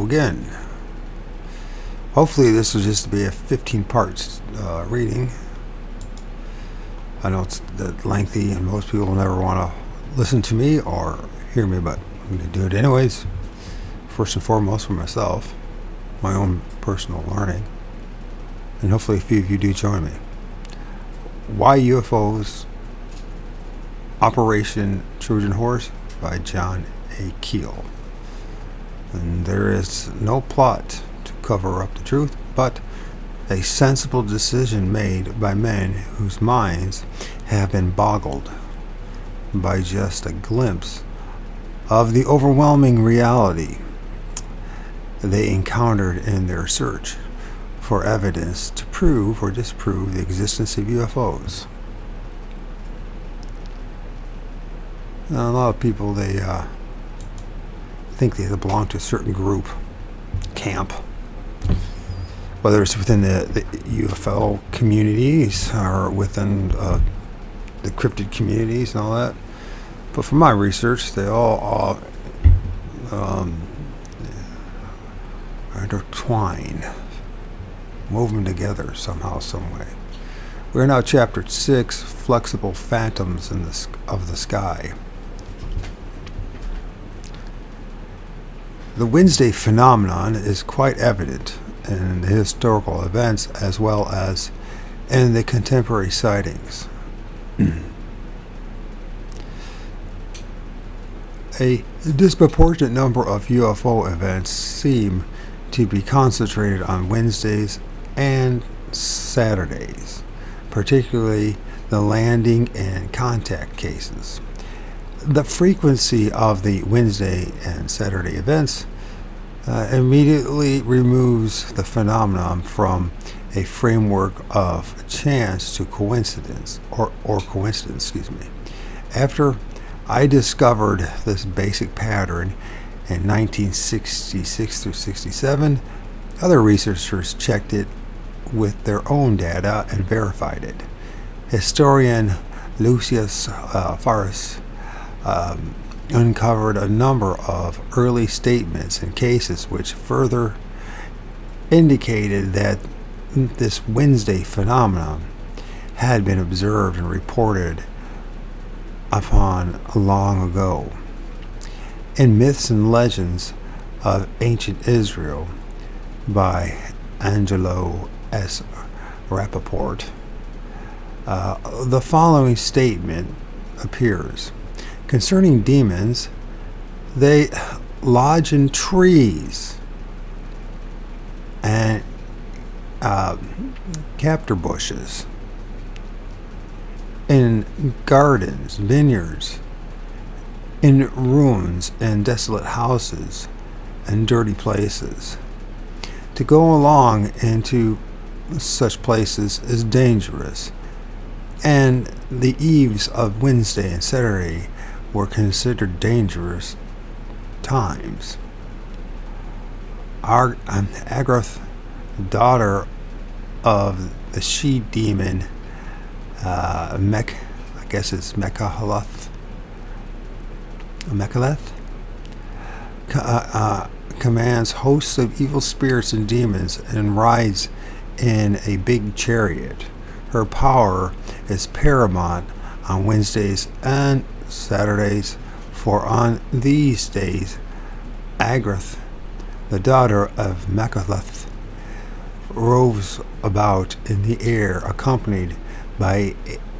again. Hopefully this will just be a 15 parts reading. I know it's lengthy and most people never want to listen to me or hear me, but I'm going to do it anyways. First and foremost for myself, my own personal learning, and hopefully a few of you do join me. Why UFOs? Operation Trojan Horse by John A. Keel. And there is no plot to cover up the truth, but a sensible decision made by men whose minds have been boggled by just a glimpse of the overwhelming reality they encountered in their search for evidence to prove or disprove the existence of UFOs. Now, a lot of people, they think they belong to a certain group, camp, whether it's within the UFO communities or within the cryptid communities and all that. But from my research, they all are intertwined, woven together somehow, some way. We're now chapter 6, Flexible Phantoms of the Sky. The Wednesday phenomenon is quite evident in the historical events as well as in the contemporary sightings. A disproportionate number of UFO events seem to be concentrated on Wednesdays and Saturdays, particularly the landing and contact cases. The frequency of the Wednesday and Saturday events immediately removes the phenomenon from a framework of chance to coincidence, or coincidence, After I discovered this basic pattern in 1966 through 67, other researchers checked it with their own data and verified it. Historian Lucius Faris uncovered a number of early statements and cases which further indicated that this Wednesday phenomenon had been observed and reported upon long ago. In Myths and Legends of Ancient Israel by Angelo S. Rappaport, the following statement appears. Concerning demons, they lodge in trees and cactus bushes, in gardens, vineyards, in ruins and desolate houses and dirty places. To go along into such places is dangerous, and the eves of Wednesday and Saturday were considered dangerous times. Agrath, daughter of the she-demon Mechaleth, commands hosts of evil spirits and demons and rides in a big chariot. Her power is paramount on Wednesdays and Saturdays, for on these days Agrath, the daughter of Mechaleth, roves about in the air accompanied by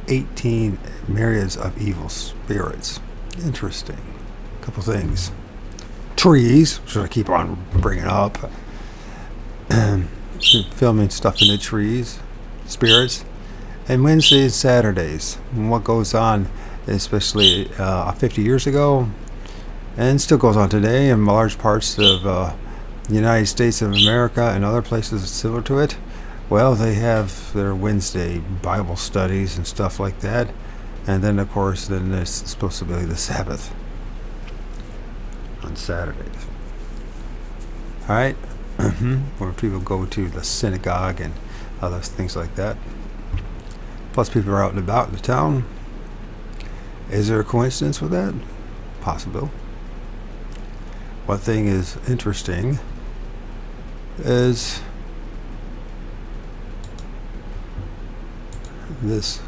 18 myriads of evil spirits. Interesting. A couple things. Trees, should I keep on bringing up? Filming stuff in the trees. Spirits. And Wednesdays, Saturdays. And what goes on, especially 50 years ago, and still goes on today in large parts of the United States of America and other places similar to it. Well, they have their Wednesday Bible studies and stuff like that. And then, of course, then it's supposed to be the Sabbath on Saturdays. All right? Where people go to the synagogue and other things like that. Plus, people are out and about in the town. Is there a coincidence with that? Possible. One thing is interesting is this.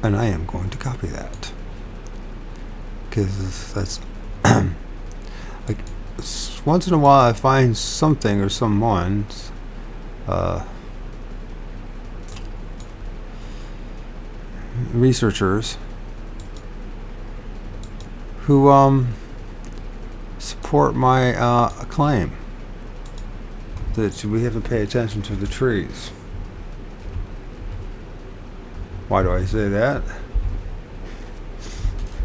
And I am going to copy that, because that's like once in a while I find something or someone researchers who support my claim that we have to pay attention to the trees. Why do I say that?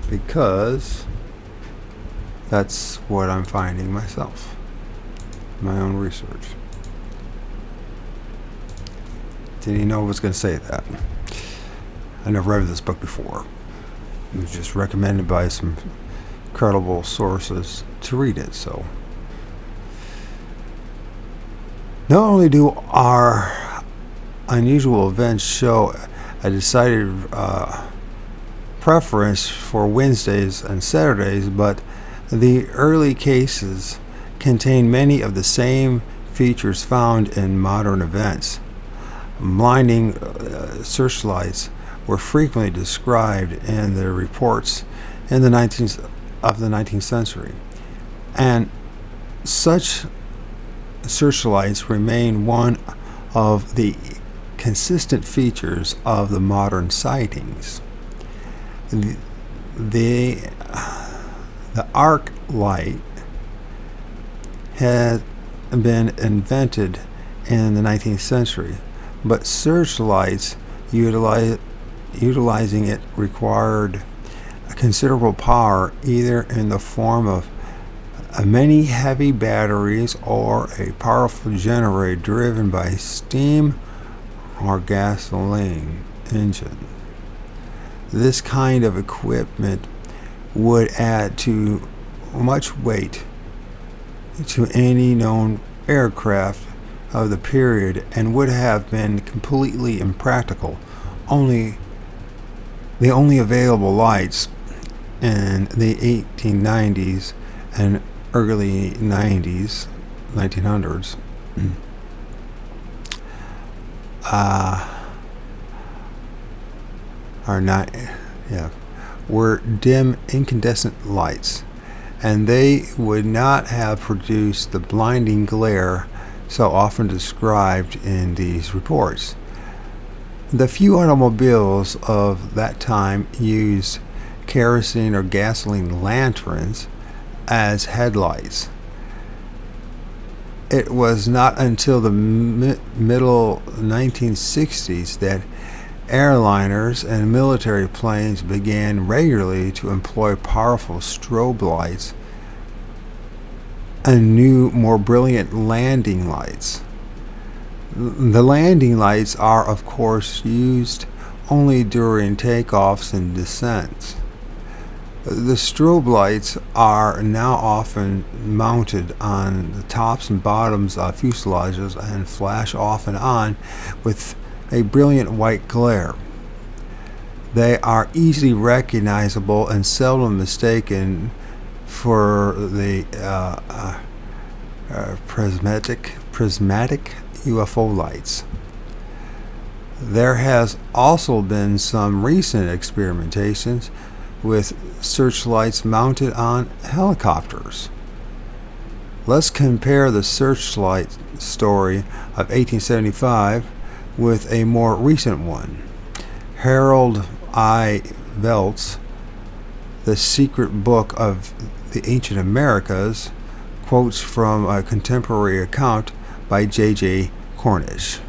Because that's what I'm finding myself, my own research. Didn't even know I was going to say that. I never read this book before. It was just recommended by some credible sources to read it. So, not only do our unusual events show a decided preference for Wednesdays and Saturdays, but the early cases contain many of the same features found in modern events. Blinding searchlights were frequently described in the reports in the 19th century, and such searchlights remain one of the consistent features of the modern sightings. The arc light had been invented in the 19th century, but searchlights utilizing it required considerable power, either in the form of many heavy batteries or a powerful generator driven by steam or gasoline engine. This kind of equipment would add too much weight to any known aircraft of the period and would have been completely impractical. The only available lights in the 1890s and early 1900s were dim incandescent lights, and they would not have produced the blinding glare so often described in these reports. The few automobiles of that time used kerosene or gasoline lanterns as headlights. It was not until the middle 1960s that airliners and military planes began regularly to employ powerful strobe lights and new, more brilliant landing lights. The landing lights are, of course, used only during takeoffs and descents. The strobe lights are now often mounted on the tops and bottoms of fuselages and flash off and on with a brilliant white glare. They are easily recognizable and seldom mistaken for the prismatic UFO lights. There has also been some recent experimentations with searchlights mounted on helicopters. Let's compare the searchlight story of 1875 with a more recent one. Harold I. Velt's The Secret Book of the Ancient Americas quotes from a contemporary account by J.J. Cornish.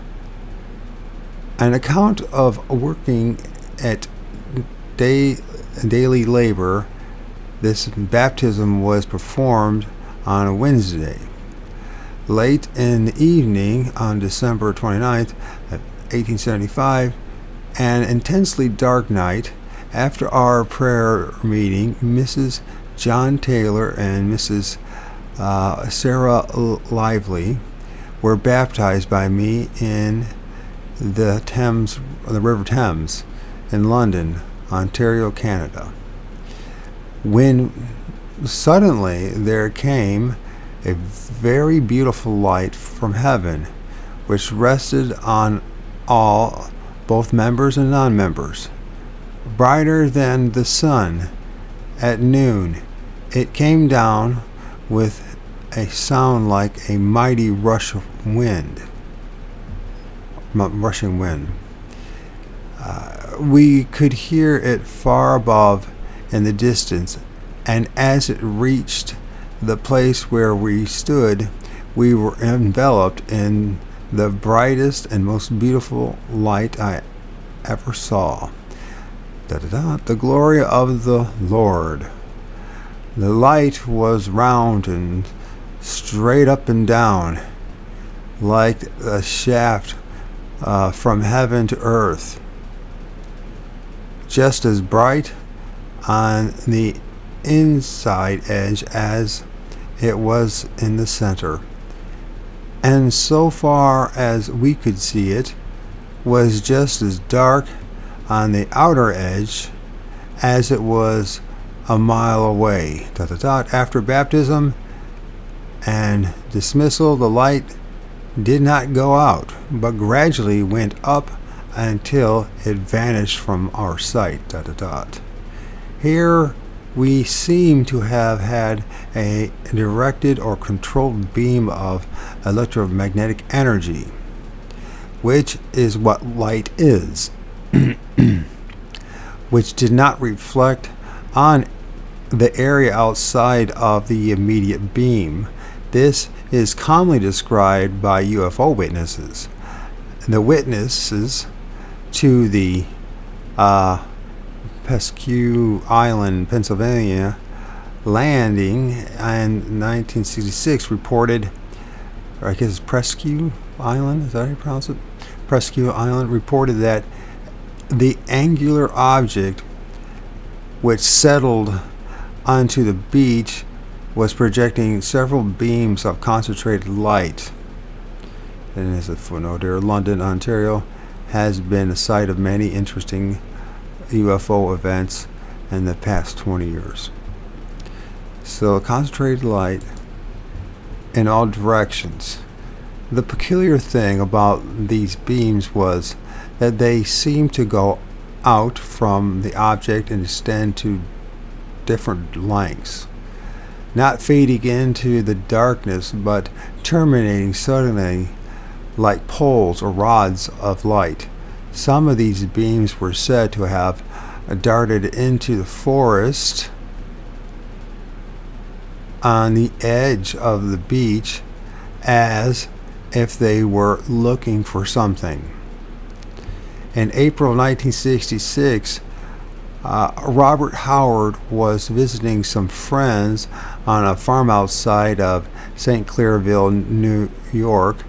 An account of working at daily labor. This baptism was performed on a Wednesday. Late in the evening on December 29th, 1875, an intensely dark night, after our prayer meeting, Mrs. John Taylor and Mrs. Sarah Lively were baptized by me in the River Thames in London, Ontario, Canada. When Suddenly there came a very beautiful light from heaven, which rested on all, both members and non-members, brighter than the sun at noon. It came down with a sound like a mighty rushing wind. We could hear it far above in the distance, and as it reached the place where we stood, we were enveloped in the brightest and most beautiful light I ever saw. The glory of the Lord. The light was round and straight up and down, like a shaft from heaven to earth, just as bright on the inside edge as it was in the center, and so far as we could see it, was just as dark on the outer edge as it was a mile away. After baptism and dismissal, the light did not go out, but gradually went up until it vanished from our sight. Here we seem to have had a directed or controlled beam of electromagnetic energy, which is what light is, which did not reflect on the area outside of the immediate beam. This is commonly described by UFO witnesses. The witnesses to the Presque Island, Pennsylvania landing in 1966 reported, or I guess it's Presque Island, is that how you pronounce it? Presque Island reported that the angular object which settled onto the beach was projecting several beams of concentrated light. And as a footnote here, London, Ontario has been a site of many interesting UFO events in the past 20 years. So concentrated light in all directions. The peculiar thing about these beams was that they seemed to go out from the object and extend to different lengths, not fading into the darkness, but terminating suddenly like poles or rods of light. Some of these beams were said to have darted into the forest on the edge of the beach as if they were looking for something. In April 1966, Robert Howard was visiting some friends on a farm outside of St. Clairville, New York,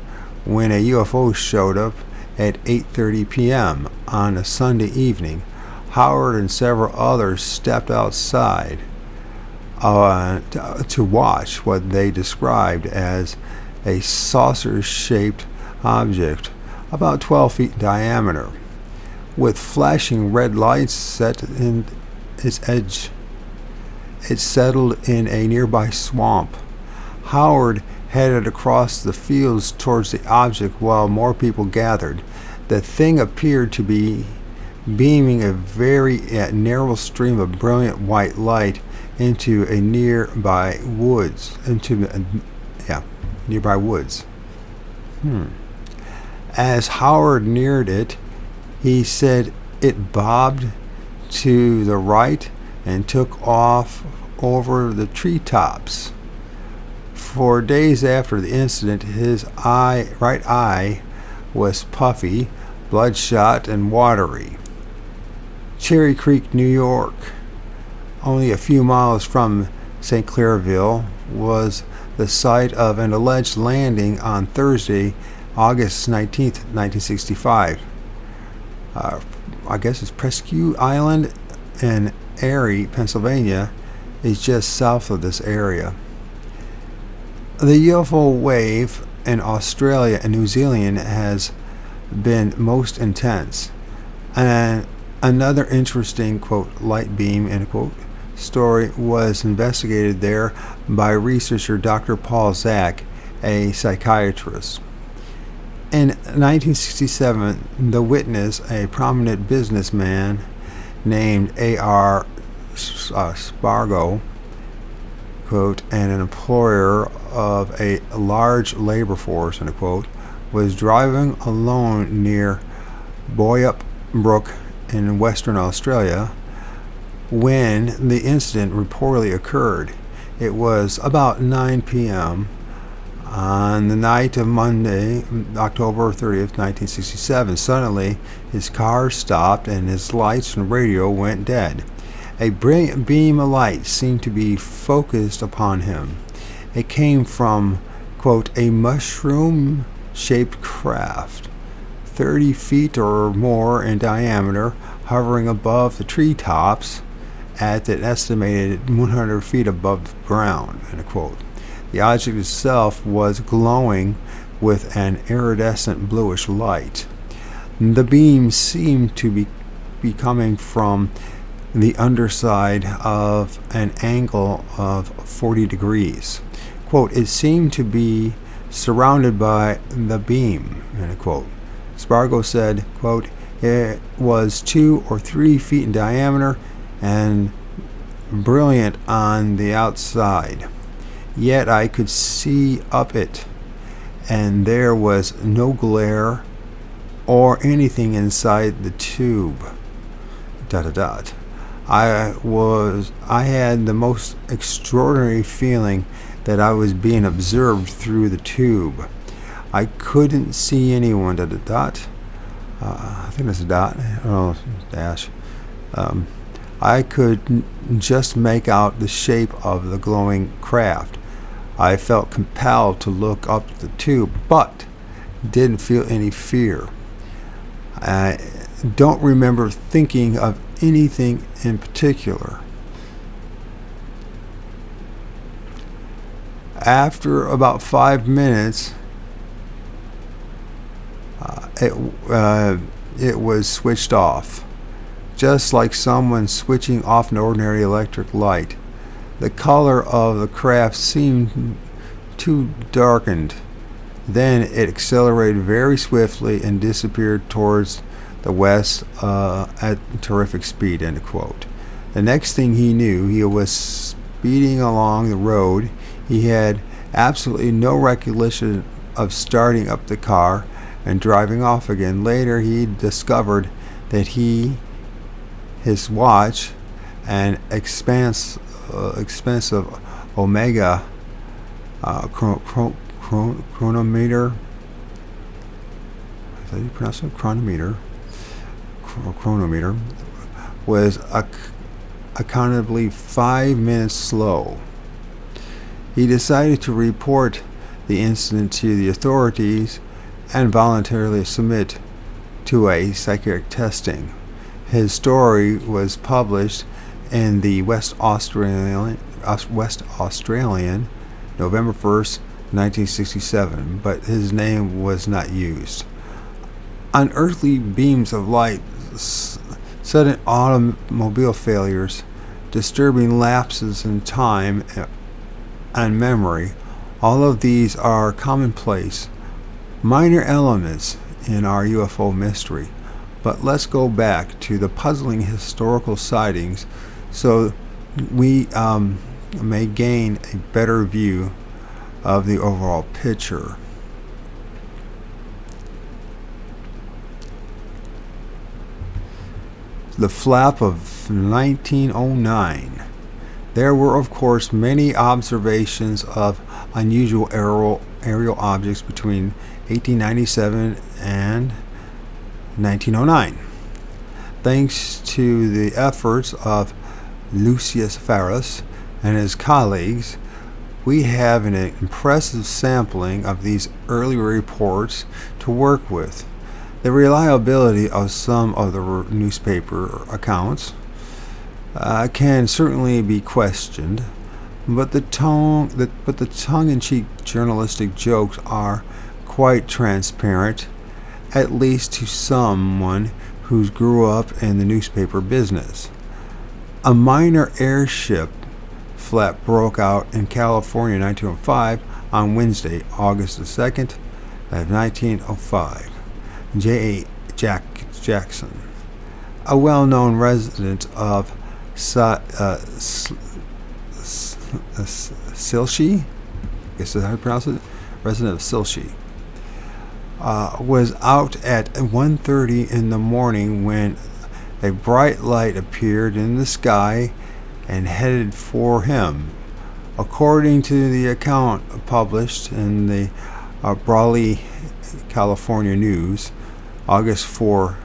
when a UFO showed up at 8:30 p.m. on a Sunday evening. Howard and several others stepped outside to watch what they described as a saucer-shaped object about 12 feet in diameter, with flashing red lights set in its edge. It settled in a nearby swamp. Howard headed across the fields towards the object while more people gathered. The thing appeared to be beaming a very narrow stream of brilliant white light into a nearby woods. Nearby woods. As Howard neared it, he said it bobbed to the right and took off over the treetops. For days after the incident, his right eye was puffy, bloodshot, and watery. Cherry Creek, New York, only a few miles from St. Clairville, was the site of an alleged landing on Thursday, August 19th, 1965. I guess it's Presque Island in Erie, Pennsylvania, is just south of this area. The UFO wave in Australia and New Zealand has been most intense. And another interesting, quote, light beam, end quote, story was investigated there by researcher Dr. Paul Zak, a psychiatrist. In 1967, the witness, a prominent businessman named A.R. Spargo, quote, and an employer of a large labor force, end quote, was driving alone near Boyup Brook in Western Australia when the incident reportedly occurred. It was about 9 p.m. on the night of Monday, October 30th, 1967. Suddenly, his car stopped and his lights and radio went dead. A brilliant beam of light seemed to be focused upon him. It came from, quote, a mushroom-shaped craft, 30 feet or more in diameter, hovering above the treetops at an estimated 100 feet above ground, end quote. The object itself was glowing with an iridescent bluish light. The beam seemed to be coming from the underside of an angle of 40 degrees. Quote, it seemed to be surrounded by the beam, end quote. Spargo said, quote, it was 2 or 3 feet in diameter and brilliant on the outside. Yet I could see up it, and there was no glare or anything inside the tube. ... I had the most extraordinary feeling that I was being observed through the tube. I couldn't see anyone. ... I think that's a dot. Oh, dash. I could just make out the shape of the glowing craft. I felt compelled to look up the tube, but didn't feel any fear. I don't remember thinking of anything in particular. After about 5 minutes, it was switched off, just like someone switching off an ordinary electric light. The color of the craft seemed too darkened. Then it accelerated very swiftly and disappeared towards the west at terrific speed, end quote. The next thing he knew, he was speeding along the road. He had absolutely no recollection of starting up the car and driving off again. Later, he discovered that his watch, an expensive Omega chronometer. Is that how you pronounce it? Chronometer was accountably 5 minutes slow. He decided to report the incident to the authorities and voluntarily submit to a psychiatric testing. His story was published in the West Australian, November 1st, 1967, but his name was not used. Unearthly beams of light, sudden automobile failures, disturbing lapses in time and memory, all of these are commonplace, minor elements in our UFO mystery. But let's go back to the puzzling historical sightings so we may gain a better view of the overall picture. The flap of 1909. There were, of course, many observations of unusual aerial objects between 1897 and 1909. Thanks to the efforts of Lucius Ferris and his colleagues, we have an impressive sampling of these early reports to work with. The reliability of some of the newspaper accounts can certainly be questioned, but the tongue-in-cheek journalistic jokes are quite transparent, at least to someone who grew up in the newspaper business. A minor airship flap broke out in California in 1905 on Wednesday, August the 2nd of 1905. J.A. Jackson, a well-known resident of Silshe, I guess that's how you pronounce it, resident of Silshe, was out at 1:30 in the morning when a bright light appeared in the sky and headed for him. According to the account published in the Brawley, California News, August 4,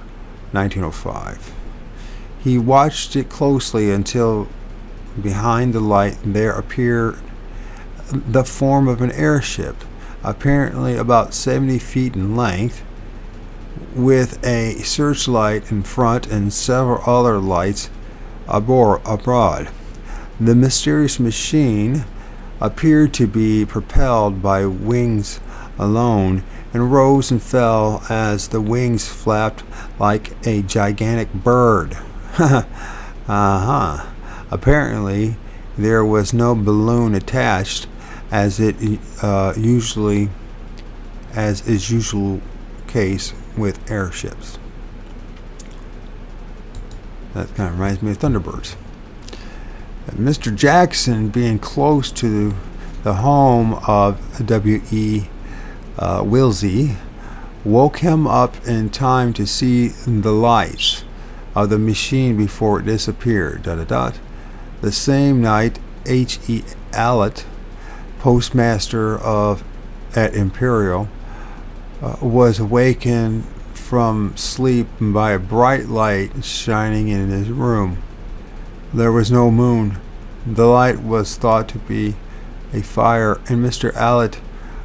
1905. He watched it closely until behind the light there appeared the form of an airship, apparently about 70 feet in length, with a searchlight in front and several other lights abroad. The mysterious machine appeared to be propelled by wings alone and rose and fell as the wings flapped like a gigantic bird. Apparently, there was no balloon attached, as is usual case with airships. That kind of reminds me of Thunderbirds. Mr. Jackson, being close to the home of W.E. Wilsey, woke him up in time to see the lights of the machine before it disappeared. The same night, H.E. Allett, postmaster at Imperial, was awakened from sleep by a bright light shining in his room. There was no moon. The light was thought to be a fire, and Mr. Allett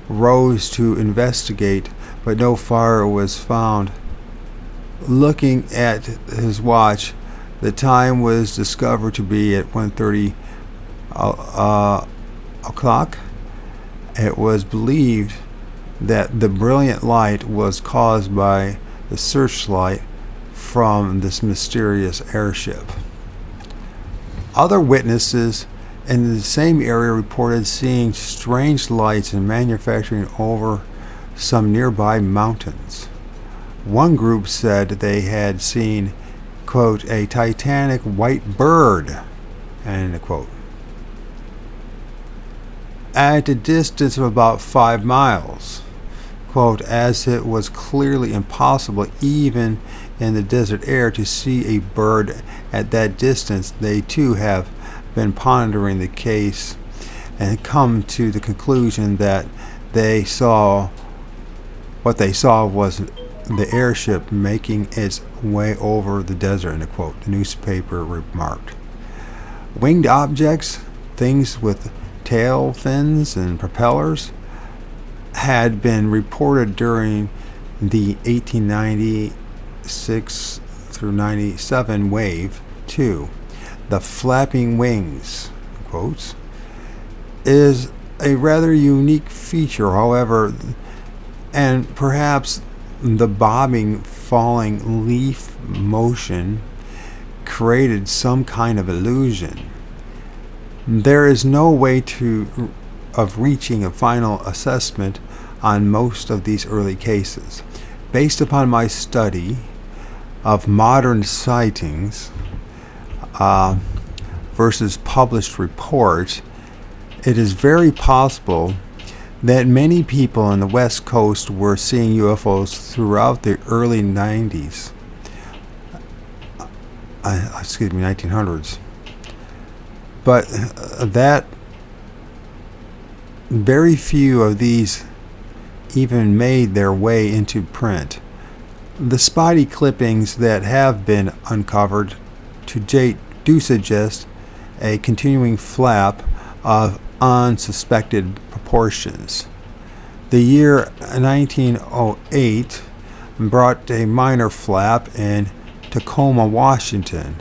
rose to investigate, but no fire was found. Looking at his watch, the time was discovered to be at 1:30 o'clock. It was believed that the brilliant light was caused by the searchlight from this mysterious airship. Other witnesses in the same area reported seeing strange lights and manufacturing over some nearby mountains. One group said they had seen, quote, a titanic white bird, end quote, at a distance of about 5 miles. Quote, as it was clearly impossible even in the desert air to see a bird at that distance. They too have been pondering the case and come to the conclusion that what they saw was the airship making its way over the desert, end quote, the newspaper remarked. Winged objects, things with tail fins and propellers, had been reported during the 1896 through 97 wave too. The flapping wings, quotes, is a rather unique feature, however, and perhaps the bobbing, falling leaf motion created some kind of illusion. There is no way of reaching a final assessment on most of these early cases. Based upon my study of modern sightings versus published reports, it is very possible that many people on the West Coast were seeing UFOs throughout the early 1900s. But that very few of these even made their way into print. The spotty clippings that have been uncovered to date do suggest a continuing flap of unsuspected proportions. The year 1908 brought a minor flap in Tacoma, Washington,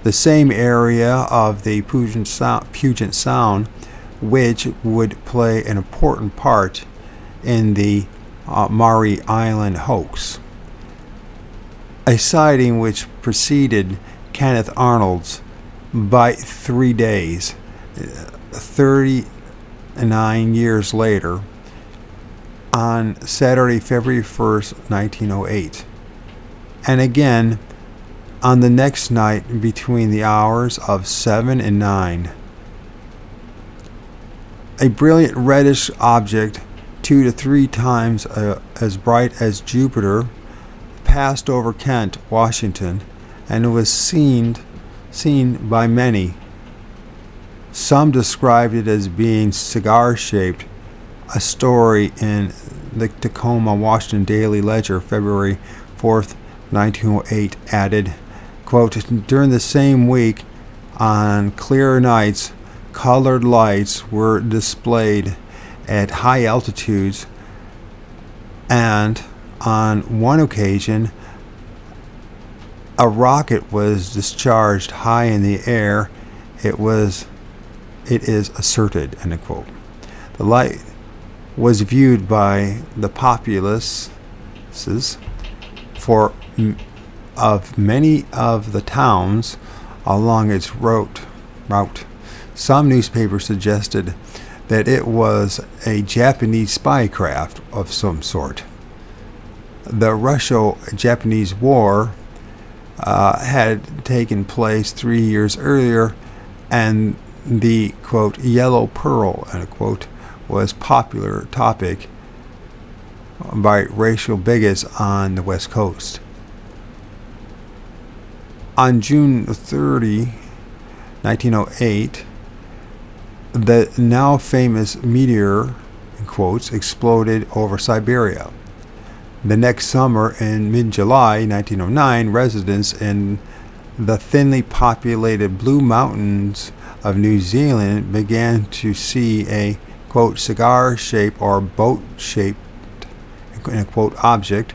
the same area of the Puget Sound, which would play an important part in the Maury Island hoax. A sighting which preceded Kenneth Arnold's by 3 days. 39 years later, on Saturday, February 1st, 1908. And again, on the next night between the hours of 7 and 9. A brilliant reddish object, 2 to 3 times as bright as Jupiter, passed over Kent, Washington, and was seen by many. Some described it as being cigar-shaped. A story in the Tacoma, Washington Daily Ledger, February 4th, 1908, added, quote, during the same week, on clear nights, colored lights were displayed at high altitudes, and on one occasion, a rocket was discharged high in the air. It is asserted, end of quote. The light was viewed by the populaces of many of the towns along its route. Some newspapers suggested that it was a Japanese spy craft of some sort. The Russo-Japanese War had taken place 3 years earlier, and the, quote, yellow pearl, end quote, was popular topic by racial bigots on the West Coast. On June 30, 1908, the now famous meteor, in quotes, exploded over Siberia. The next summer, in mid-July 1909, residents in the thinly populated Blue Mountains of New Zealand began to see a, quote, cigar-shaped or boat-shaped, in quote, object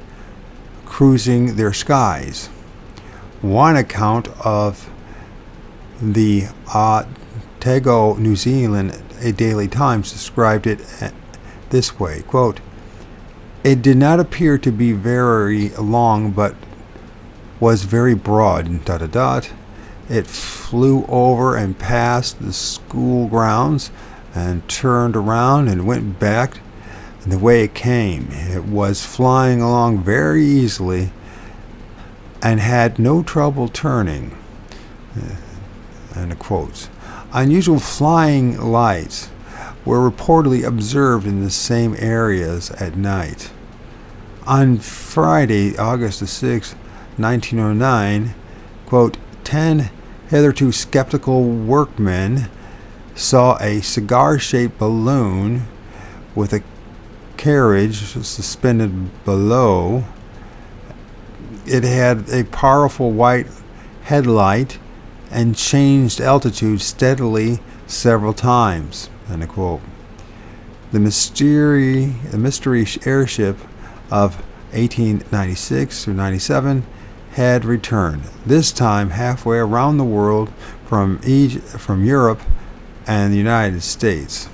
cruising their skies. One account of the Otago, New Zealand, a Daily Times described it this way, quote, it did not appear to be very long, but was very broad, ... It flew over and past the school grounds and turned around and went back the way it came. It was flying along very easily and had no trouble turning. End of quotes. Unusual flying lights were reportedly observed in the same areas at night. On Friday, August the 6th, 1909, quote, 10 hitherto skeptical workmen saw a cigar-shaped balloon with a carriage suspended below. It had a powerful white headlight and changed altitude steadily several times. End of quote. The mystery airship of 1896 through 97 had returned, this time halfway around the world from Europe and the United States.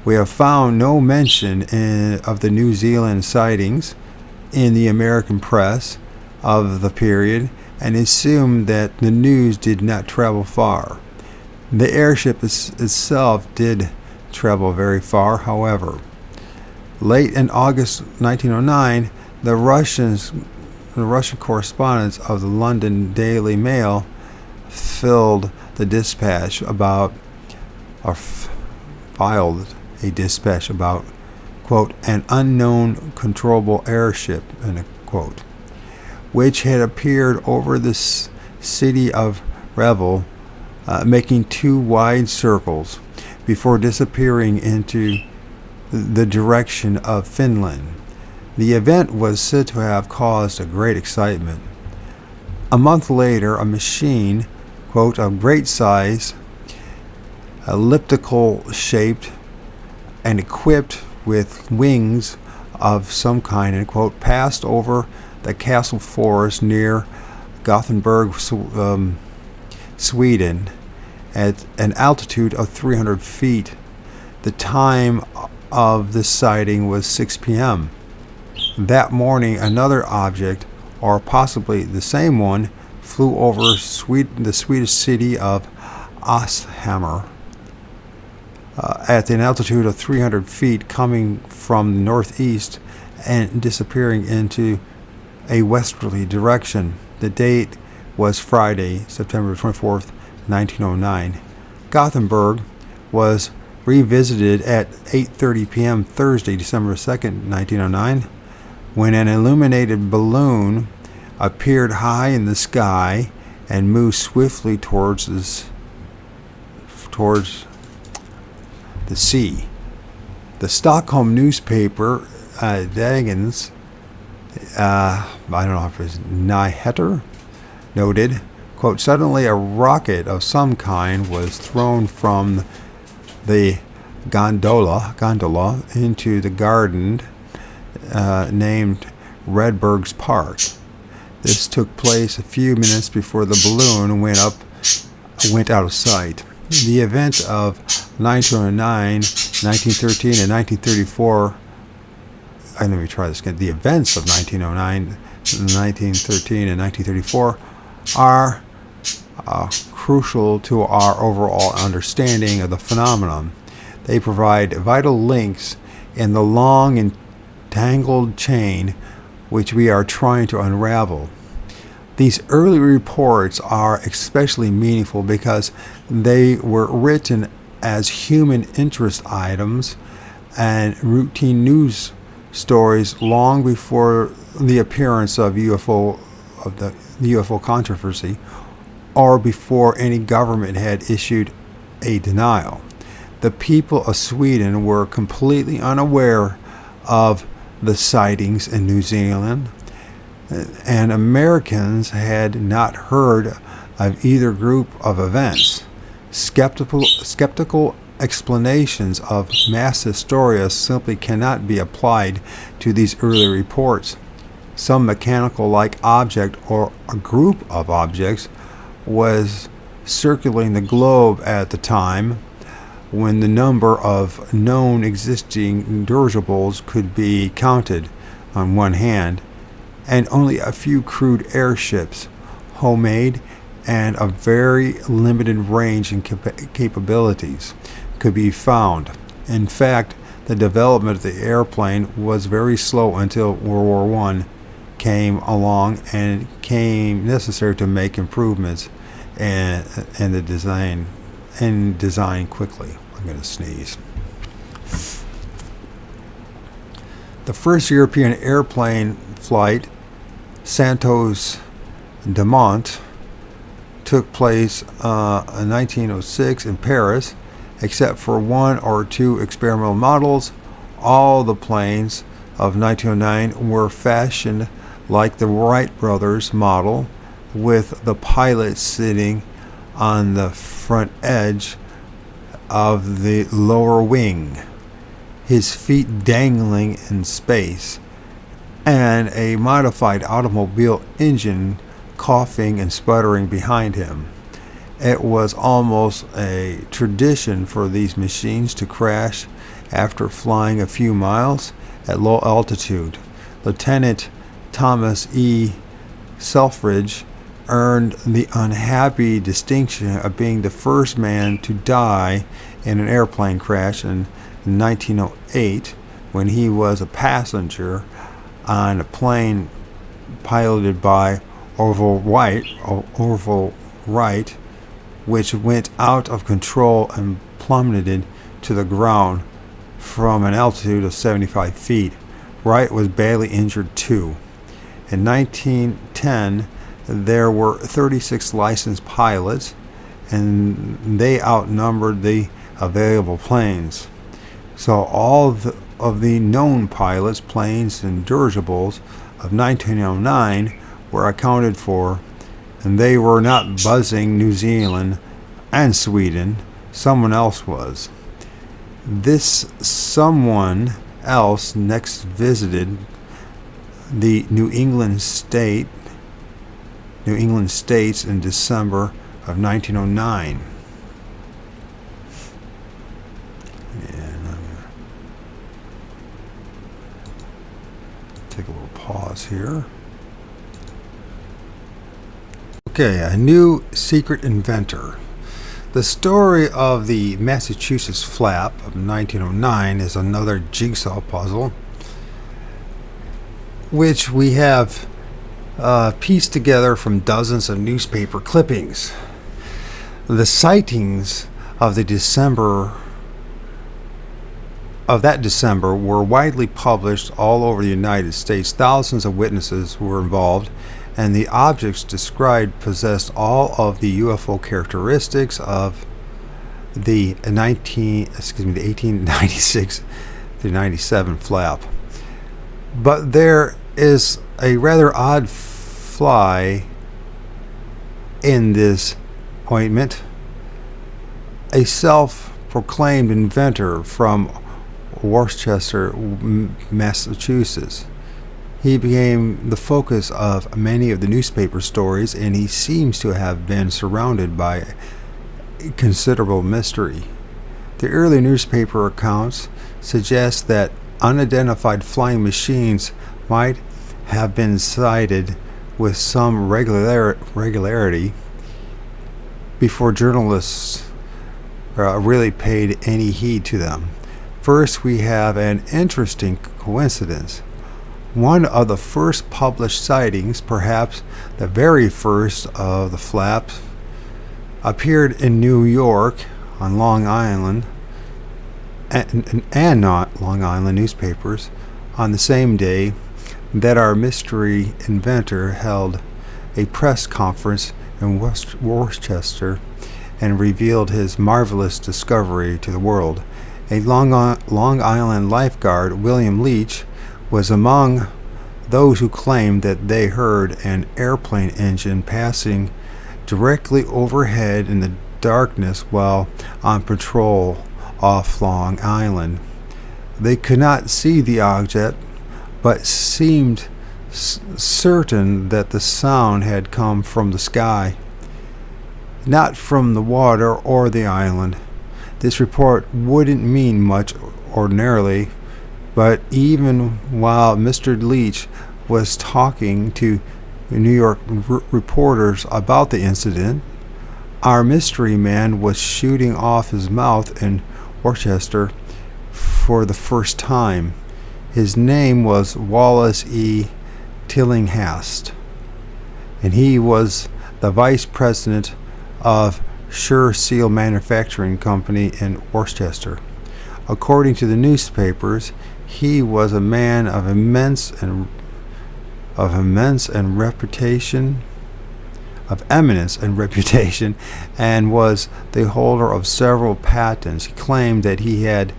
We have found no mention of the New Zealand sightings in the American press of the period, and assumed that the news did not travel far. The airship itself did travel very far, however. Late in August 1909, the Russian correspondents of the London Daily Mail filed a dispatch about, quote, an unknown controllable airship, end quote, which had appeared over the city of Revel, making 2 wide circles before disappearing into the direction of Finland. The event was said to have caused a great excitement. A month later, a machine, quote, of great size, elliptical shaped, and equipped with wings of some kind, end quote, passed over the castle forest near Gothenburg, Sweden, at an altitude of 300 feet. The time of this sighting was 6 p.m. That morning, another object, or possibly the same one, flew over the Swedish city of Östhammar at an altitude of 300 feet, coming from the northeast and disappearing into a westerly direction. The date was Friday, September 24th, 1909. Gothenburg was revisited at 8:30 p.m. Thursday, December 2nd, 1909, when an illuminated balloon appeared high in the sky and moved swiftly towards the sea. The Stockholm newspaper, Dagens, I don't know if it's Nyheter, noted, quote, suddenly a rocket of some kind was thrown from the gondola into the garden named Redberg's Park. This took place a few minutes before the balloon went out of sight. The event of 1909, 1913, and 1934. Let me try this again. The events of 1909, 1913, and 1934 are crucial to our overall understanding of the phenomenon. They provide vital links in the long and tangled chain which we are trying to unravel. These early reports are especially meaningful because they were written as human interest items and routine news stories long before the appearance of the UFO controversy, or before any government had issued a denial. The people of Sweden were completely unaware of the sightings in New Zealand, and Americans had not heard of either group of events. Skeptical explanations of mass hysteria simply cannot be applied to these early reports. Some mechanical-like object or a group of objects was circulating the globe at the time when the number of known existing dirigibles could be counted on one hand, and only a few crude airships, homemade and of very limited range and capabilities, could be found. In fact, the development of the airplane was very slow until World War I came along and it became necessary to make improvements in the design quickly. I'm going to sneeze. The first European airplane flight, Santos Dumont, took place in 1906 in Paris. Except for one or two experimental models, all the planes of 1909 were fashioned like the Wright brothers model, with the pilot sitting on the front edge of the lower wing, his feet dangling in space, and a modified automobile engine coughing and sputtering behind him. It was almost a tradition for these machines to crash after flying a few miles at low altitude. Lieutenant Thomas E. Selfridge earned the unhappy distinction of being the first man to die in an airplane crash in 1908 when he was a passenger on a plane piloted by Orville Wright, which went out of control and plummeted to the ground from an altitude of 75 feet. Wright was badly injured too. In 1910, there were 36 licensed pilots, and they outnumbered the available planes. So all of the known pilots, planes, and dirigibles of 1909 were accounted for, and they were not buzzing New Zealand and Sweden. Someone else was. This someone else next visited the New England States in December of 1909. And I'm going to take a little pause here. Okay, a new secret inventor. The story of the Massachusetts flap of 1909 is another jigsaw puzzle, which we have pieced together from dozens of newspaper clippings. The sightings of that December were widely published all over the United States. Thousands of witnesses were involved, and the objects described possessed all of the UFO characteristics of the 1896 to 97 flap. But there is a rather odd fly in this ointment. A self-proclaimed inventor from Worcester, Massachusetts. He became the focus of many of the newspaper stories, and he seems to have been surrounded by considerable mystery. The early newspaper accounts suggest that unidentified flying machines might have been sighted with some regularity before journalists really paid any heed to them. First, we have an interesting coincidence. One of the first published sightings, perhaps the very first of the flaps, appeared in New York on Long Island and not Long Island newspapers on the same day that our mystery inventor held a press conference in Worcester and revealed his marvelous discovery to the world. A Long Island lifeguard, William Leach, was among those who claimed that they heard an airplane engine passing directly overhead in the darkness while on patrol off Long Island. They could not see the object, but seemed certain that the sound had come from the sky, not from the water or the island. This report wouldn't mean much ordinarily, but even while Mr. Leach was talking to New York reporters about the incident, our mystery man was shooting off his mouth in Worcester for the first time. His name was Wallace E. Tillinghast, and he was the vice president of Sure Seal Manufacturing Company in Worcester. According to the newspapers, he was a man of immense eminence and reputation, and was the holder of several patents. He claimed that he had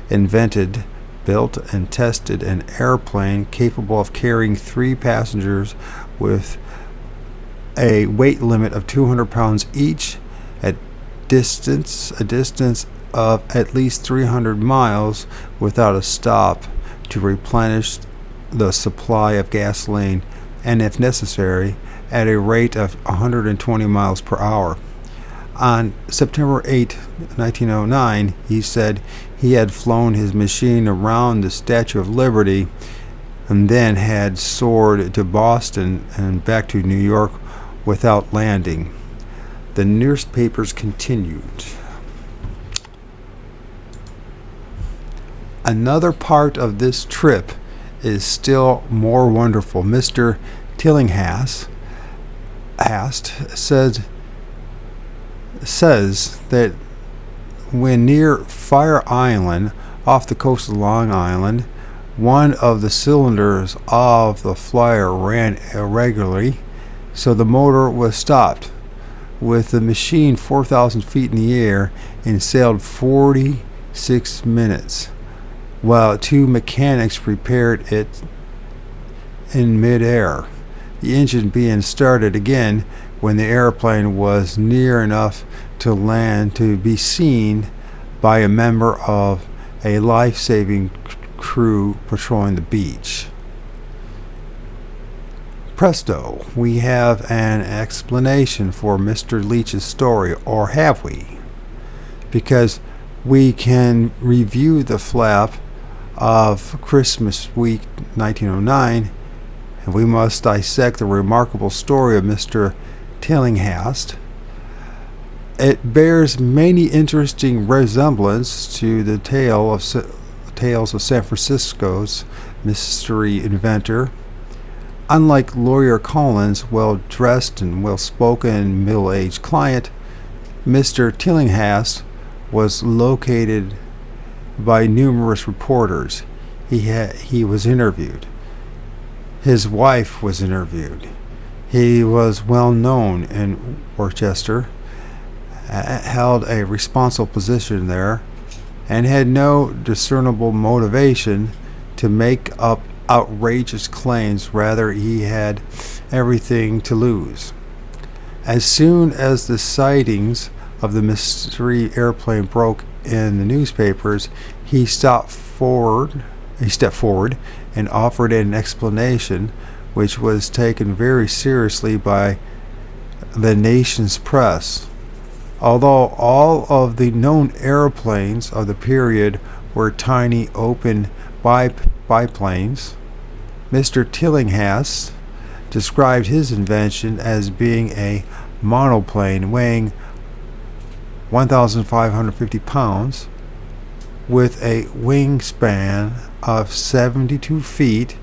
invented, built, and tested an airplane capable of carrying 3 passengers with a weight limit of 200 pounds each at a distance of at least 300 miles without a stop to replenish the supply of gasoline, and if necessary, at a rate of 120 miles per hour. On September 8, 1909, he said he had flown his machine around the Statue of Liberty and then had soared to Boston and back to New York without landing. The newspapers continued. Another part of this trip is still more wonderful. Mr. Tillinghast says that when near Fire Island, off the coast of Long Island, one of the cylinders of the flyer ran irregularly, so the motor was stopped. With the machine 4,000 feet in the air and sailed 46 minutes, while 2 mechanics repaired it in midair, the engine being started again when the airplane was near enough to land to be seen by a member of a life-saving crew patrolling the beach. Presto, we have an explanation for Mr. Leach's story, or have we? Because we can review the flap of Christmas week 1909, and we must dissect the remarkable story of Mr. Tillinghast. It bears many interesting resemblance to the tales of San Francisco's mystery inventor. Unlike lawyer Collins' well-dressed and well-spoken middle-aged client, Mr. Tillinghast was located by numerous reporters. He was interviewed. His wife was interviewed. He was well known in Worcester, held a responsible position there, and had no discernible motivation to make up outrageous claims. Rather, he had everything to lose. As soon as the sightings of the mystery airplane broke in the newspapers, he stepped forward and offered an explanation, which was taken very seriously by the nation's press. Although all of the known airplanes of the period were tiny open biplanes, Mr. Tillinghast described his invention as being a monoplane weighing 1,550 pounds with a wingspan of 72 feet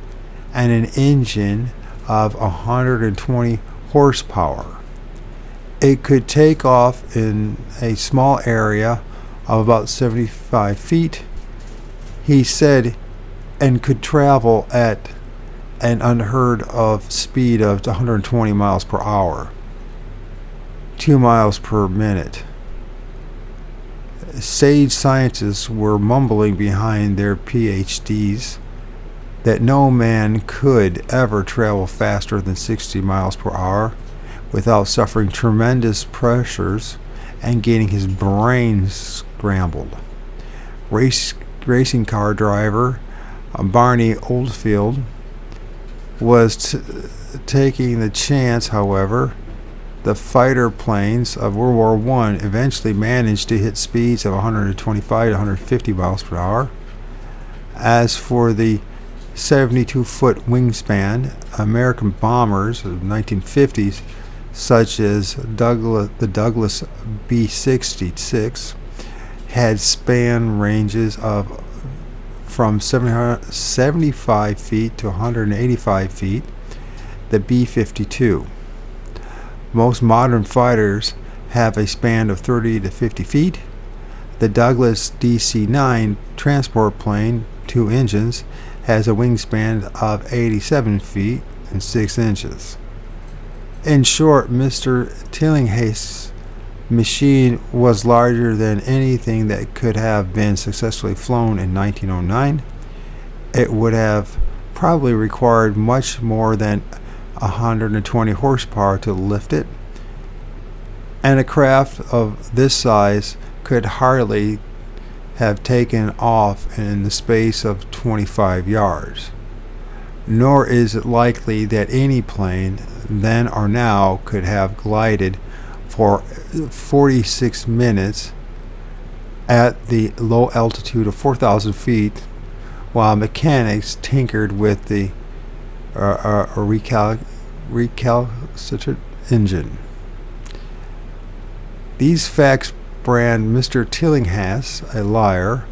and an engine of 120 horsepower. It could take off in a small area of about 75 feet, he said, and could travel at an unheard of speed of 120 miles per hour, 2 miles per minute. Sage scientists were mumbling behind their PhDs that no man could ever travel faster than 60 miles per hour without suffering tremendous pressures and getting his brain scrambled. Racing car driver Barney Oldfield was taking the chance, however. The fighter planes of World War I eventually managed to hit speeds of 125 to 150 miles per hour. As for the 72-foot wingspan, American bombers of the 1950s, such as the Douglas B-66, had span ranges of from 75 feet to 185 feet. The B-52. Most modern fighters have a span of 30 to 50 feet. The Douglas DC-9 transport plane, 2 engines, has a wingspan of 87 feet and 6 inches. In short, Mr. Tillinghast's machine was larger than anything that could have been successfully flown in 1909. It would have probably required much more than 120 horsepower to lift it, and a craft of this size could hardly have taken off in the space of 25 yards. Nor is it likely that any plane, then or now, could have glided for 46 minutes at the low altitude of 4,000 feet while mechanics tinkered with the recalcitrant engine. These facts brand Mr. Tillinghast a liar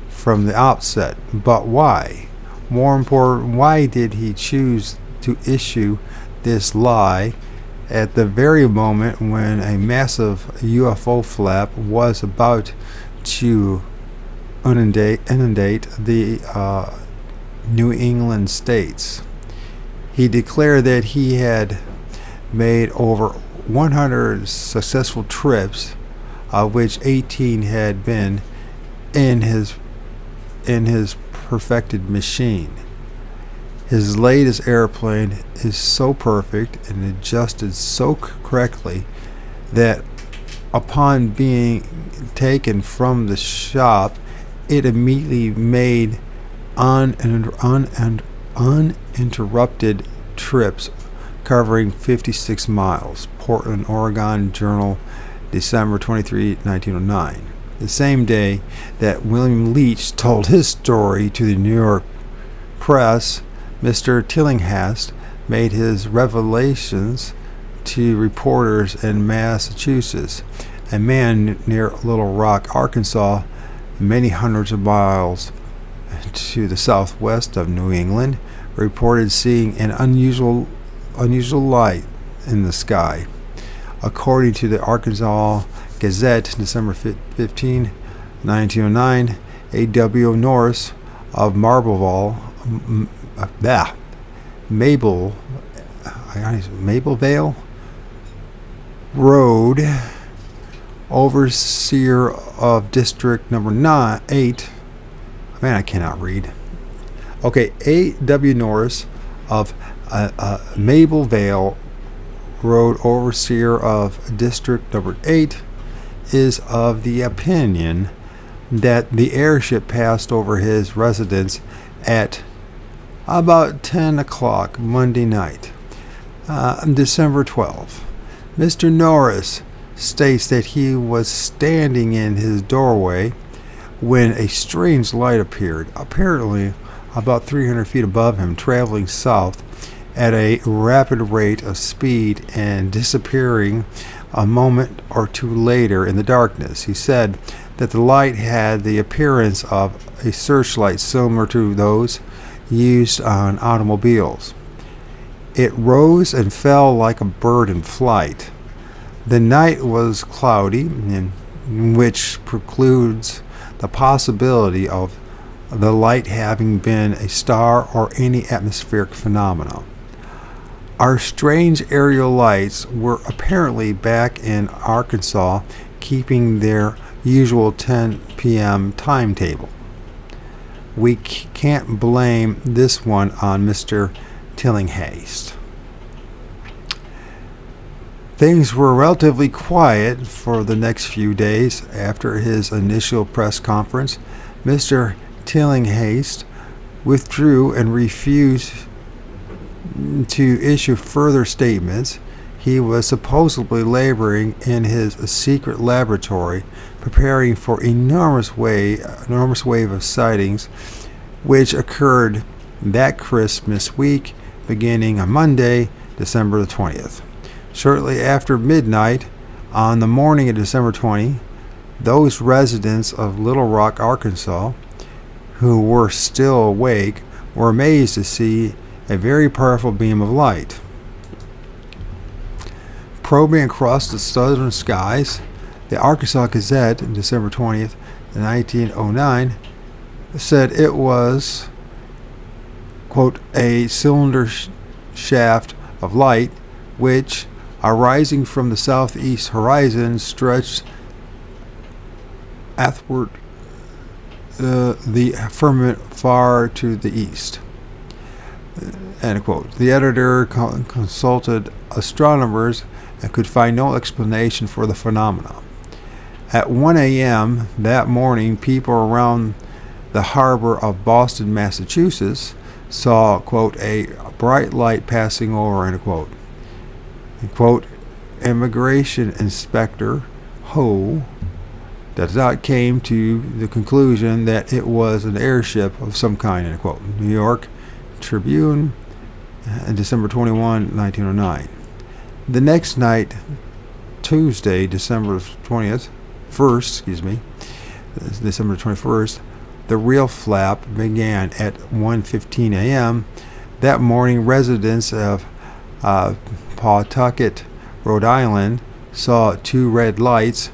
from the outset. But why? More important, why did he choose to issue this lie at the very moment when a massive UFO flap was about to inundate the New England states? He declared that he had made over 100 successful trips, of which 18 had been in his perfected machine. His latest airplane is so perfect and adjusted so correctly that upon being taken from the shop, it immediately made uninterrupted trips covering 56 miles. Portland, Oregon Journal, December 23, 1909. The same day that William Leach told his story to the New York press, Mr. Tillinghast made his revelations to reporters in Massachusetts. A man near Little Rock, Arkansas, many hundreds of miles to the southwest of New England, reported seeing an unusual light in the sky. According to the Arkansas Gazette, December 15, 1909, A.W. Norris of Mablevale Road, overseer of District Number 8. Man, I cannot read. Okay, A.W. Norris of Mablevale Road, overseer of District Number 8, is of the opinion that the airship passed over his residence at about 10 o'clock Monday night, December 12th. Mr. Norris states that he was standing in his doorway when a strange light appeared, apparently about 300 feet above him, traveling south at a rapid rate of speed and disappearing a moment or two later in the darkness. He said that the light had the appearance of a searchlight similar to those used on automobiles. It rose and fell like a bird in flight. The night was cloudy, which precludes the possibility of the light having been a star or any atmospheric phenomena. Our strange aerial lights were apparently back in Arkansas, keeping their usual 10 p.m. timetable. We can't blame this one on Mr. Tillinghast. Things were relatively quiet for the next few days after his initial press conference. Mr. Tillinghast withdrew and refused to issue further statements. He was supposedly laboring in his secret laboratory, preparing for enormous wave of sightings, which occurred that Christmas week, beginning on Monday, December the 20th. Shortly after midnight, on the morning of December 20, those residents of Little Rock, Arkansas, who were still awake, were amazed to see a very powerful beam of light. Probing across the southern skies, the Arkansas Gazette, December 20th, 1909, said it was, quote, a cylinder shaft of light which, arising from the southeast horizon, stretched athwart the firmament far to the east. End quote. The editor consulted astronomers and could find no explanation for the phenomena. At 1 a.m. that morning, people around the harbor of Boston, Massachusetts, saw, quote, a bright light passing over, end quote. And, quote, Immigration Inspector Ho came to the conclusion that it was an airship of some kind, end quote. New York Tribune, December 21, 1909. The next night, Tuesday, December 21st, the real flap began at 1:15 a.m. That morning, residents of Pawtucket, Rhode Island, saw two red lights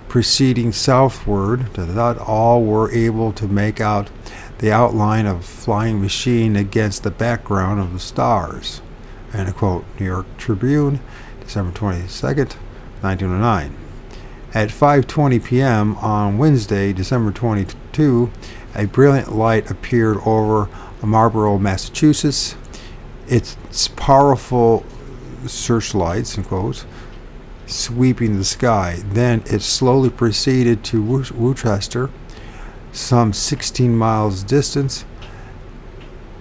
proceeding southward. All were able to make out the outline of a flying machine against the background of the stars. End quote. New York Tribune, December 22nd, 1909. At 5:20 p.m. on Wednesday, December 22, a brilliant light appeared over Marlborough, Massachusetts. Its powerful searchlights, in quotes, sweeping the sky. Then it slowly proceeded to Worcester, some 16 miles distance,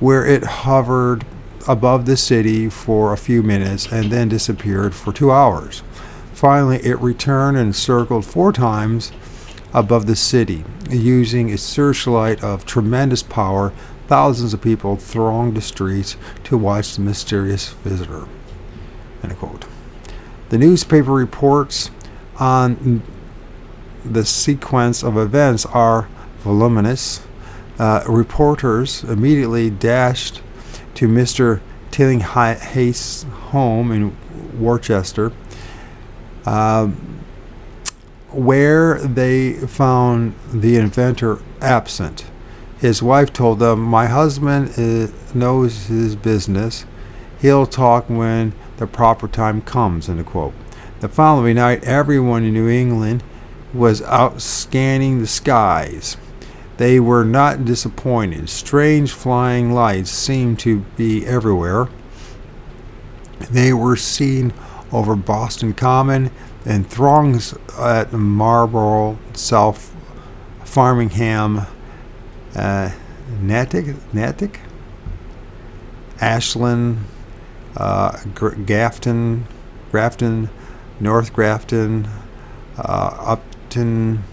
where it hovered above the city for a few minutes and then disappeared for 2 hours. Finally, it returned and circled 4 times above the city. Using a searchlight of tremendous power, thousands of people thronged the streets to watch the mysterious visitor. End quote. The newspaper reports on the sequence of events are voluminous. Reporters immediately dashed to Mr. Tillinghaste's home in Worcester, where they found the inventor absent. His wife told them, "My husband knows his business. He'll talk when the proper time comes," end quote. The following night, everyone in New England was out scanning the skies. They were not disappointed. Strange flying lights seemed to be everywhere. They were seen over Boston Common and throngs at Marlborough, South Farmingham, Natick, Ashland, Grafton, North Grafton, Upton,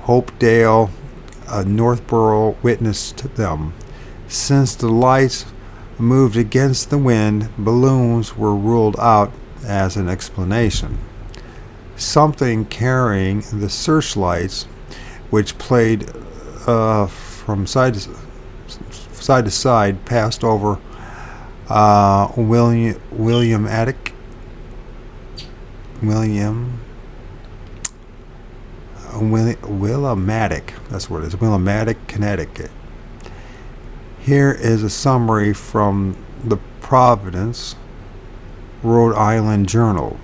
Hopedale, Northborough witnessed them. Since the lights moved against the wind, balloons were ruled out as an explanation. Something carrying the searchlights, which played from side to side, passed over Williamatic, that's what it is, Williamatic, Connecticut. Here is a summary from the Providence, Rhode Island Journal,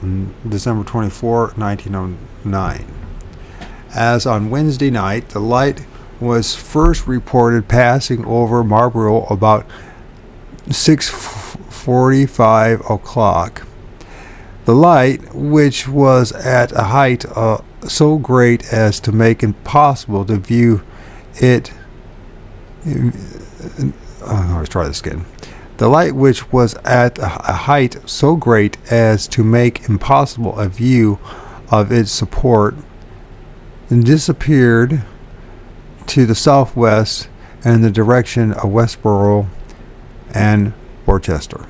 December 24, 1909. As on Wednesday night, the light was first reported passing over Marlborough about 6:45 o'clock. The light, which was at a height so great as to make impossible to view it. Let's try this again. The light, which was at a height so great as to make impossible a view of its support, disappeared to the southwest in the direction of Westborough and Worcester.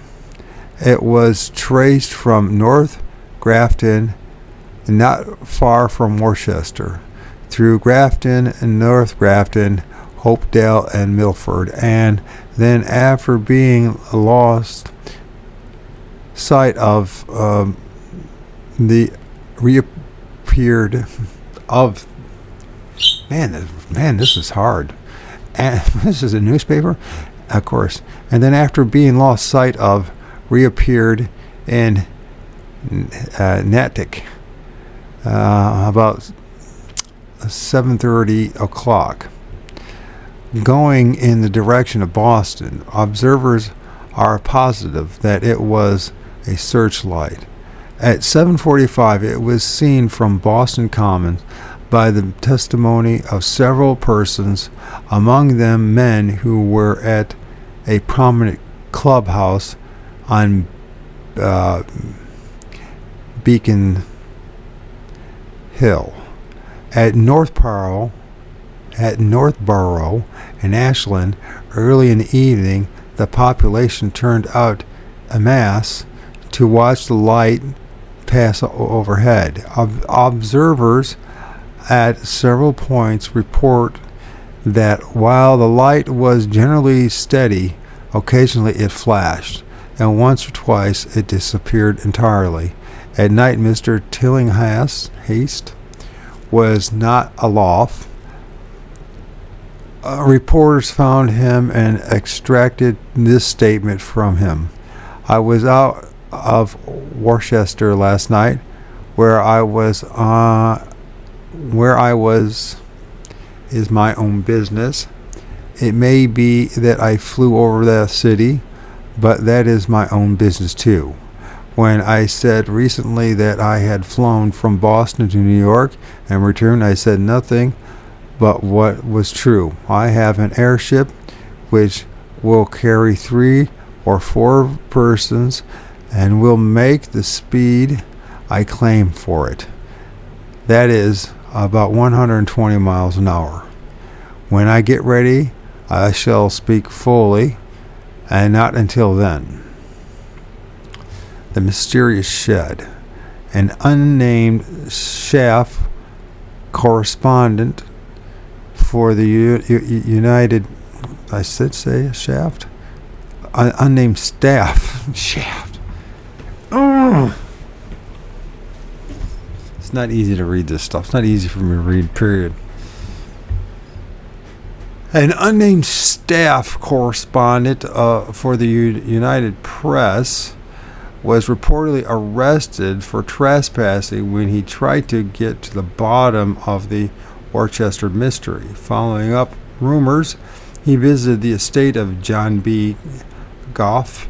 It was traced from North Grafton, not far from Worcester, through Grafton and North Grafton, Hopedale and Milford, and then after being lost sight of, the reappeared of man, this is hard. And this is a newspaper, of course. And then after being lost sight of, reappeared in Natick about 7:30 o'clock, going in the direction of Boston. Observers are positive that it was a searchlight. At 7:45, it was seen from Boston Common by the testimony of several persons, among them men who were at a prominent clubhouse on Beacon Hill. At Northborough and Ashland, early in the evening, the population turned out en masse to watch the light pass overhead. Observers at several points report that while the light was generally steady, occasionally it flashed, and once or twice it disappeared entirely. At night, Mr. Tillinghaste was not aloft. Reporters found him and extracted this statement from him: "I was out of Worcester last night, where I was is my own business. It may be that I flew over that city, but that is my own business too. When I said recently that I had flown from Boston to New York and returned, I said nothing but what was true. I have an airship which will carry 3 or 4 persons and will make the speed I claim for it. That is about 120 miles an hour. When I get ready, I shall speak fully, and not until then." The mysterious shed. an unnamed staff correspondent for the United. I said say shaft. Unnamed staff shaft. It's not easy to read this stuff. It's not easy for me to read. Period. An unnamed staff correspondent for the United Press was reportedly arrested for trespassing when he tried to get to the bottom of the Worcester mystery. Following up rumors, he visited the estate of John B. Goff,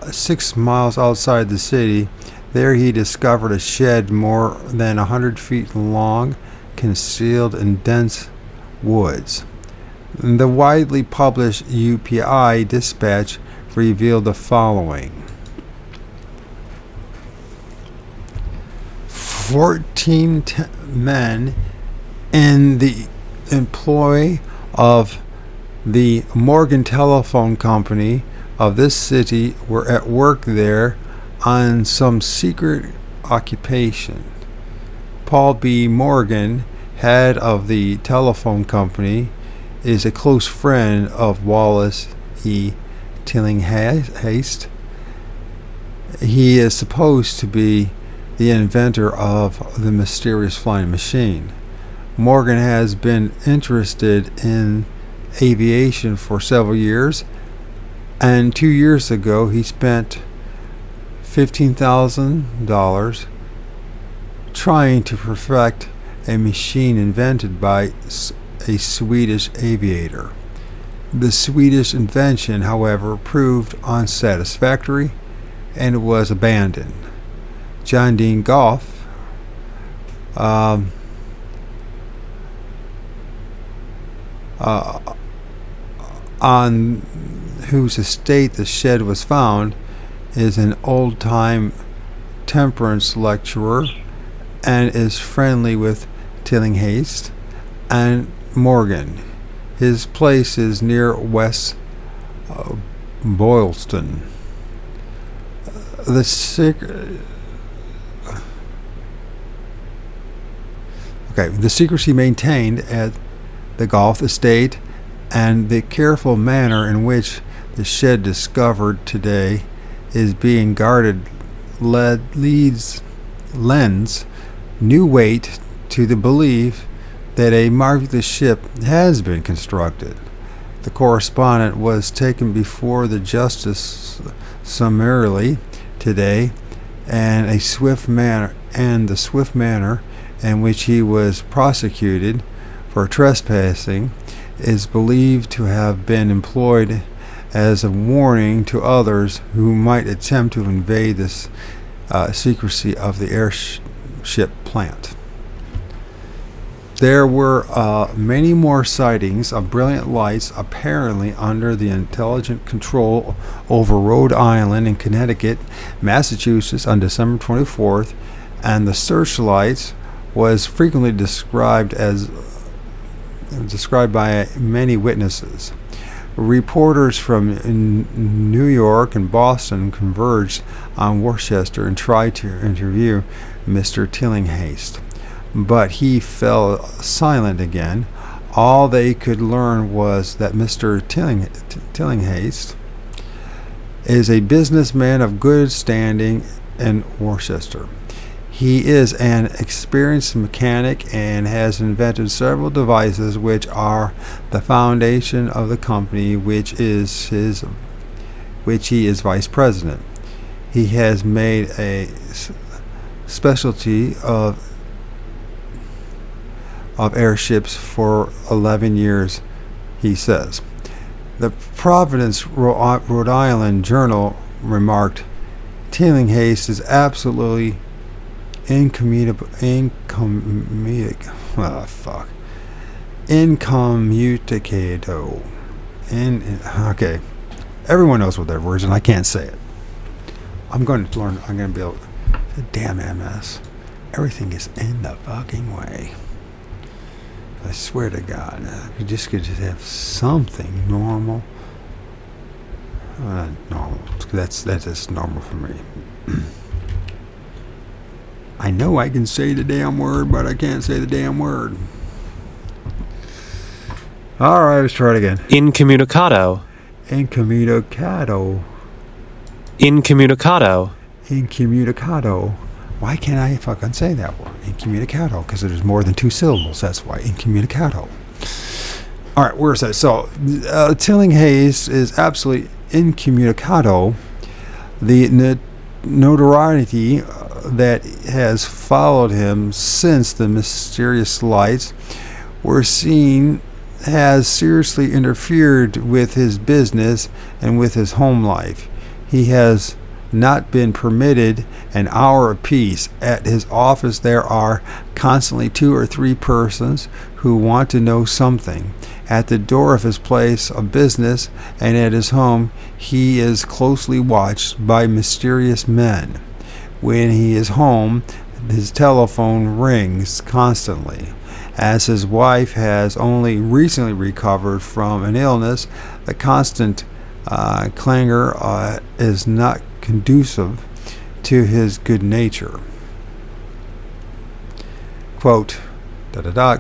6 miles outside the city. There he discovered a shed more than 100 feet long, concealed in dense woods. The widely published UPI dispatch revealed the following. 14 men in the employ of the Morgan Telephone Company of this city were at work there on some secret occupation. Paul B. Morgan, head of the telephone company, is a close friend of Wallace E. Tillinghast. He is supposed to be the inventor of the mysterious flying machine. Morgan has been interested in aviation for several years, and 2 years ago he spent $15,000 trying to perfect a machine invented by a Swedish aviator. The Swedish invention, however, proved unsatisfactory and was abandoned. John Dean Goff, on whose estate the shed was found, is an old-time temperance lecturer and is friendly with Tillinghast and Morgan. His place is near West Boylston. The secrecy maintained at the Goff estate and the careful manner in which the shed discovered today is being guarded lends new weight to the belief that a marvelous ship has been constructed. The correspondent was taken before the justice summarily today, and the swift manner in which he was prosecuted for trespassing is believed to have been employed as a warning to others who might attempt to invade this secrecy of the airship plant. There were many more sightings of brilliant lights apparently under the intelligent control over Rhode Island and Connecticut, Massachusetts on December 24th, and the searchlights was frequently described by many witnesses. Reporters from New York and Boston converged on Worcester and tried to interview Mr. Tillinghast, but he fell silent again. All they could learn was that Mr. Tillinghast is a businessman of good standing in Worcester. He is an experienced mechanic and has invented several devices which are the foundation of the company which he is vice president. He has made a specialty of airships for 11 years, he says. The Providence, Rhode Island Journal remarked, Tillinghast is absolutely incommunicado. Okay. Everyone knows what that word is, and I can't say it. I'm going to learn. I'm going to be able. Damn MS. Everything is in the fucking way. I swear to God, if you just could just have something normal. Normal. That's just normal for me. I know I can say the damn word, but I can't say the damn word. All right, let's try it again. Incommunicado. Incommunicado. Incommunicado. Incommunicado. Why can't I fucking say that word? Incommunicado. Because there's more than 2 syllables. That's why. Incommunicado. All right, where's that? So, Tillinghast is absolutely incommunicado. The notoriety that has followed him since the mysterious lights were seen has seriously interfered with his business and with his home life. He has not been permitted an hour of peace. At his office there are constantly 2 or 3 persons who want to know something. At the door of his place of business and at his home he is closely watched by mysterious men. When he is home, his telephone rings constantly. As his wife has only recently recovered from an illness, the constant clangor is not conducive to his good nature. Quote,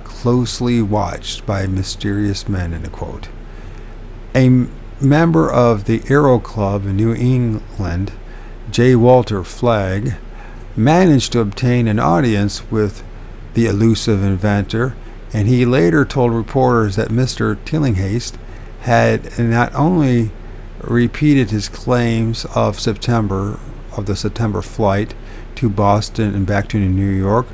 closely watched by mysterious men, end quote. A member of the Aero Club in New England, J. Walter Flagg, managed to obtain an audience with the elusive inventor, and he later told reporters that Mr. Tillinghast had not only repeated his claims of the September flight to Boston and back to New York,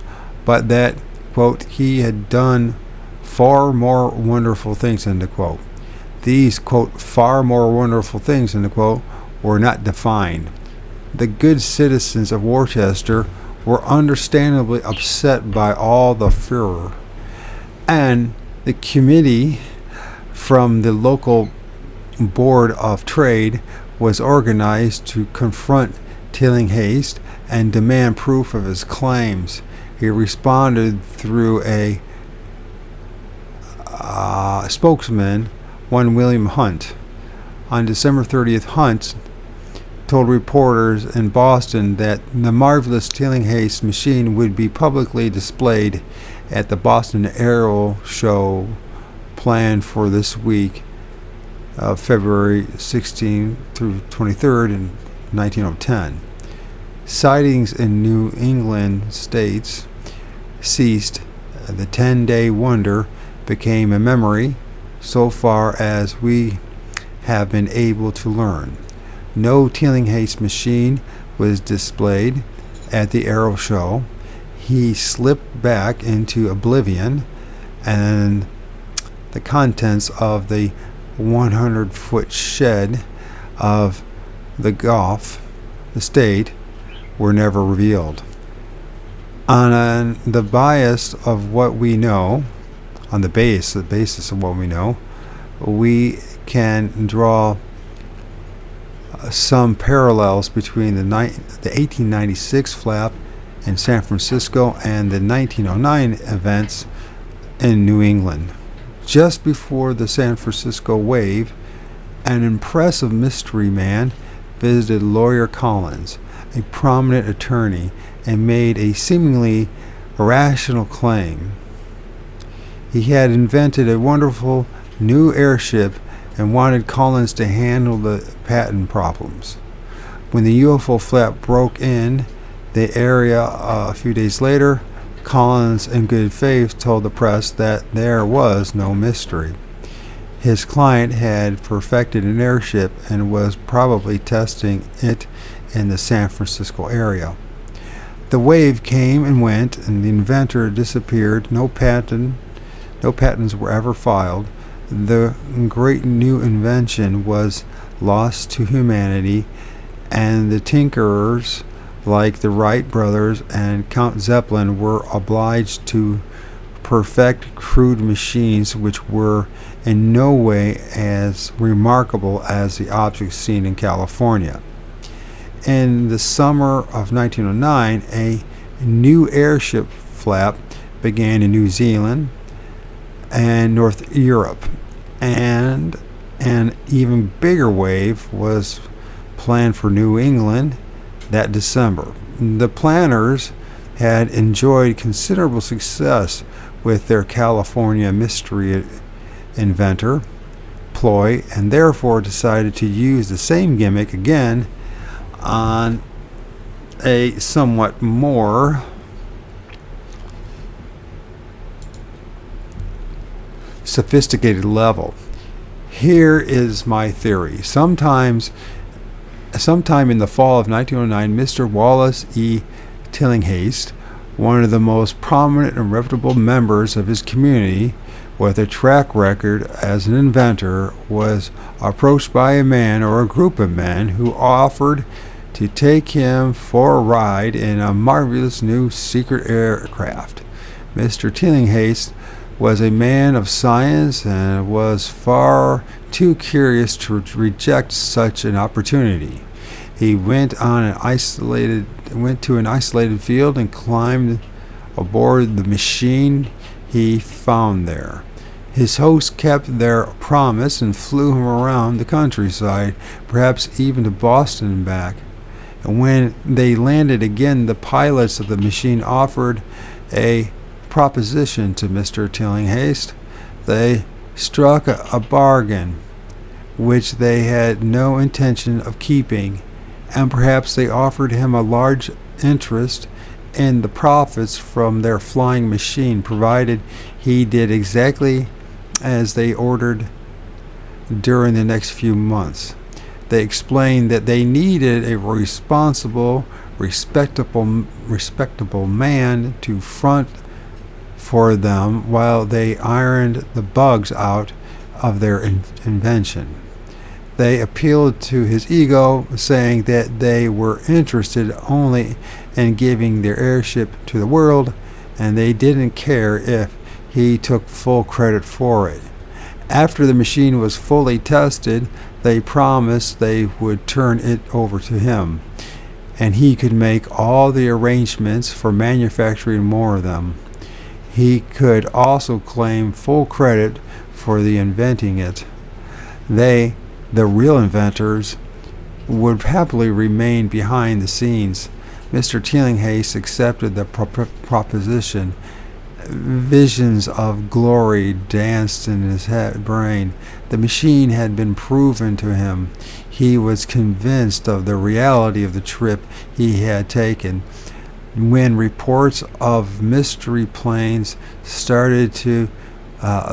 but that, quote, he had done far more wonderful things, end quote. These, quote, far more wonderful things, end quote, were not defined. The good citizens of Worcester were understandably upset by all the furor, and the committee from the local board of trade was organized to confront Tillinghast and demand proof of his claims. He responded through a spokesman, one William Hunt. On December 30th, Hunt told reporters in Boston that the marvelous Tillinghast machine would be publicly displayed at the Boston Aero Show planned for this week, February 16th through 23rd in 1910. Sightings in New England states ceased. The 10-day wonder became a memory so far as we have been able to learn. No Tillinghast machine was displayed at the Aero Show. He slipped back into oblivion, and the contents of the 100-foot shed of the Gulf estate were never revealed. On the basis of what we know, we can draw some parallels between the 1896 flap in San Francisco and the 1909 events in New England. Just before the San Francisco wave, an impressive mystery man visited Lawyer Collins, a prominent attorney, and made a seemingly irrational claim. He had invented a wonderful new airship and wanted Collins to handle the patent problems. When the UFO flap broke in the area a few days later, Collins, in good faith, told the press that there was no mystery. His client had perfected an airship and was probably testing it in the San Francisco area. The wave came and went, and the inventor disappeared. No patents were ever filed. The great new invention was lost to humanity, and the tinkerers like the Wright brothers and Count Zeppelin were obliged to perfect crude machines which were in no way as remarkable as the objects seen in California. In the summer of 1909, a new airship flap began in New Zealand and North Europe, and an even bigger wave was planned for New England that December. The planners had enjoyed considerable success with their California mystery inventor ploy, and therefore decided to use the same gimmick again on a somewhat more sophisticated level. Here is my theory. Sometime in the fall of 1909, Mr. Wallace E. Tillinghast, one of the most prominent and reputable members of his community with a track record as an inventor, was approached by a man or a group of men who offered to take him for a ride in a marvelous new secret aircraft. Mr. Tillinghast was a man of science and was far too curious to reject such an opportunity. He went to an isolated field and climbed aboard the machine he found there. His host kept their promise and flew him around the countryside, perhaps even to Boston and back. And when they landed again, the pilots of the machine offered a proposition to Mr. Tillinghast. They struck a bargain which they had no intention of keeping, and perhaps they offered him a large interest in the profits from their flying machine, provided he did exactly as they ordered during the next few months. They explained that they needed a responsible, respectable man to front for them while they ironed the bugs out of their invention. They appealed to his ego, saying that they were interested only in giving their airship to the world, and they didn't care if he took full credit for it. After the machine was fully tested, they promised they would turn it over to him, and he could make all the arrangements for manufacturing more of them. He could also claim full credit for the inventing it. They, the real inventors, would happily remain behind the scenes. Mr. Tillinghast accepted the proposition. Visions of glory danced in his brain. The machine had been proven to him. He was convinced of the reality of the trip he had taken. When reports of mystery planes started to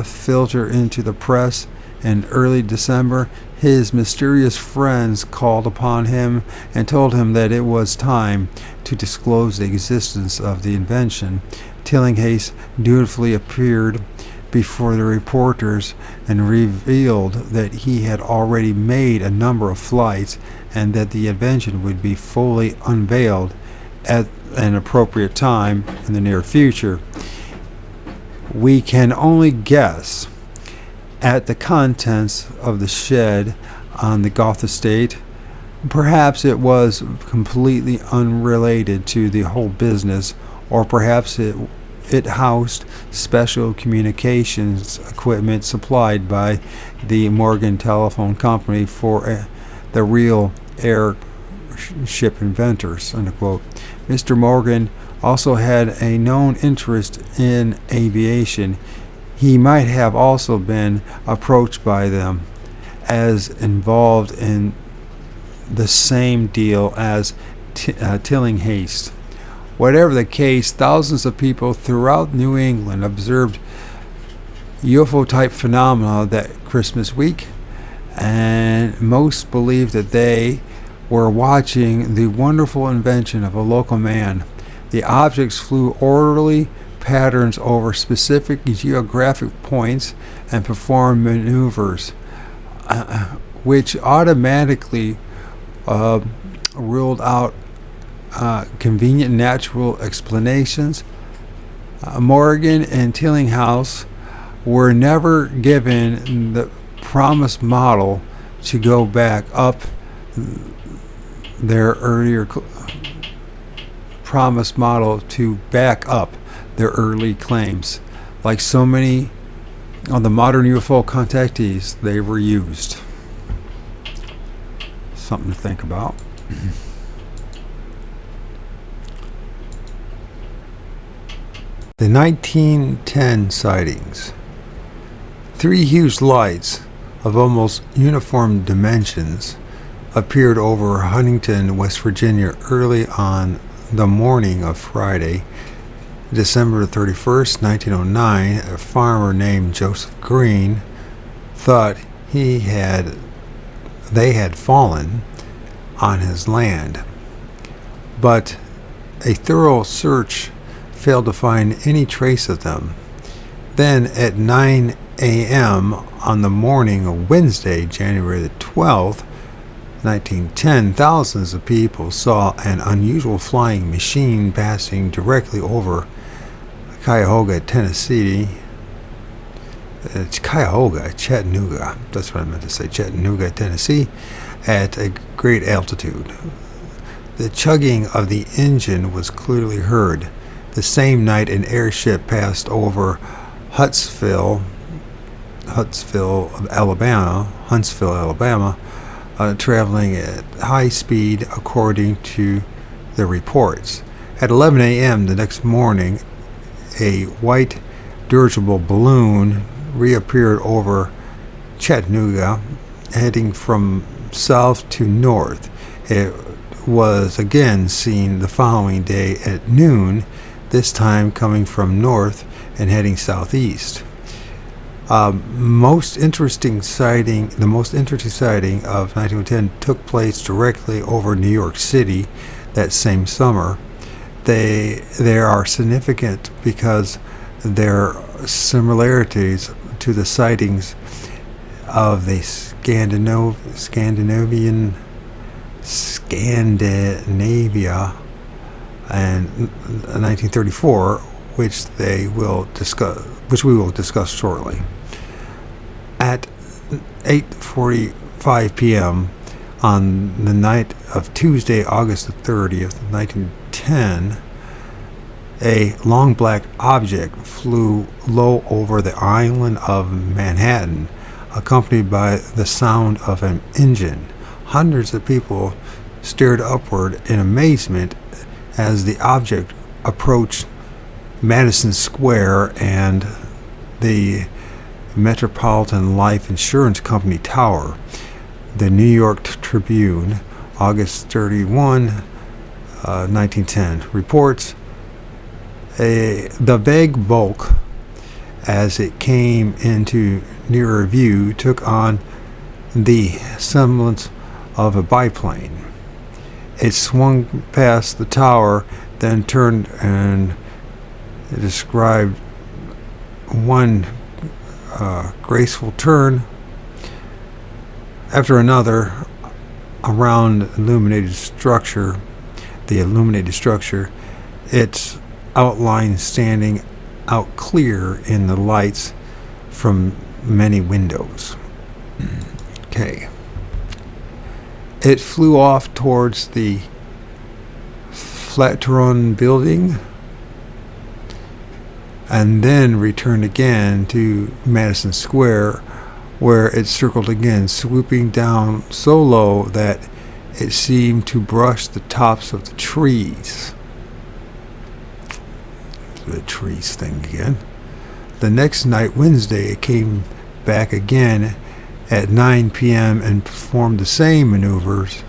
filter into the press in early December, his mysterious friends called upon him and told him that it was time to disclose the existence of the invention. Tillinghast dutifully appeared before the reporters and revealed that he had already made a number of flights and that the invention would be fully unveiled at an appropriate time in the near future. We can only guess at the contents of the shed on the Goth estate. Perhaps it was completely unrelated to the whole business, or perhaps it housed special communications equipment supplied by the Morgan Telephone Company for the real airship inventors, unquote. Mr. Morgan also had a known interest in aviation. He might have also been approached by them as involved in the same deal as Tillinghast. Whatever the case, thousands of people throughout New England observed UFO-type phenomena that Christmas week, and most believed that they were watching the wonderful invention of a local man. The objects flew orderly patterns over specific geographic points and performed maneuvers, which automatically ruled out convenient natural explanations. Morgan and Tillinghast were never given the promised model to go back up their earlier promised model to back up their early claims. Like so many of the modern UFO contactees, they were used. Something to think about. The 1910 sightings. 3 huge lights of almost uniform dimensions appeared over Huntington, West Virginia early on the morning of Friday, December 31st, 1909. A farmer named Joseph Green thought they had fallen on his land, but a thorough search failed to find any trace of them. Then at 9 a.m. on the morning of Wednesday, January the 12th, 1910, thousands of people saw an unusual flying machine passing directly over Chattanooga, Tennessee. Chattanooga. That's what I meant to say. Chattanooga, Tennessee, at a great altitude. The chugging of the engine was clearly heard. The same night, an airship passed over Huntsville, Alabama, traveling at high speed according to the reports. At 11 a.m. the next morning, a white dirigible balloon reappeared over Chattanooga, heading from south to north. It was again seen the following day at noon, this time coming from north and heading southeast. The most interesting sighting of 1910 took place directly over New York City that same summer. They are significant because their similarities to the sightings of the Scandinavia and 1934, which we will discuss shortly. At 8:45 p.m. on the night of Tuesday, August the 30th, 1910, a long black object flew low over the island of Manhattan, accompanied by the sound of an engine. Hundreds of people stared upward in amazement as the object approached Madison Square and the Metropolitan Life Insurance Company Tower. The New York Tribune, August 31, 1910, reports the vague bulk, as it came into nearer view, took on the semblance of a biplane. It swung past the tower, then turned, and it described one graceful turn after another around the illuminated structure, its outline standing out clear in the lights from many windows. Okay. It flew off towards the Flatiron building and then returned again to Madison Square, where it circled again, swooping down so low that it seemed to brush the tops of the trees. The trees thing again. The next night, Wednesday, it came back again at 9 p.m. and performed the same maneuvers,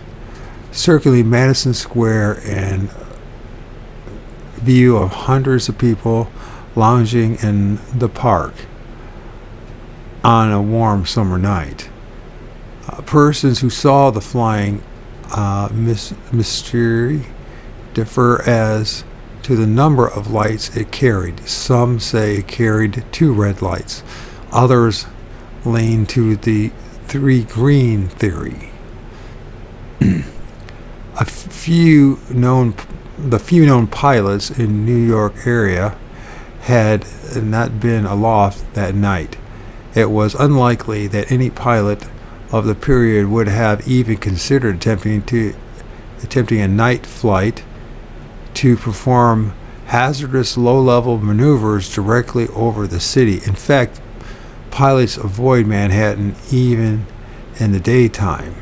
circling Madison Square in view of hundreds of people lounging in the park on a warm summer night. Persons who saw the flying mystery differ as to the number of lights it carried. Some say it carried 2 red lights. Others lean to the 3 green theory. The few known pilots in New York area had not been aloft that night. It was unlikely that any pilot of the period would have even considered attempting a night flight to perform hazardous low-level maneuvers directly over the city. In fact, pilots avoid Manhattan even in the daytime.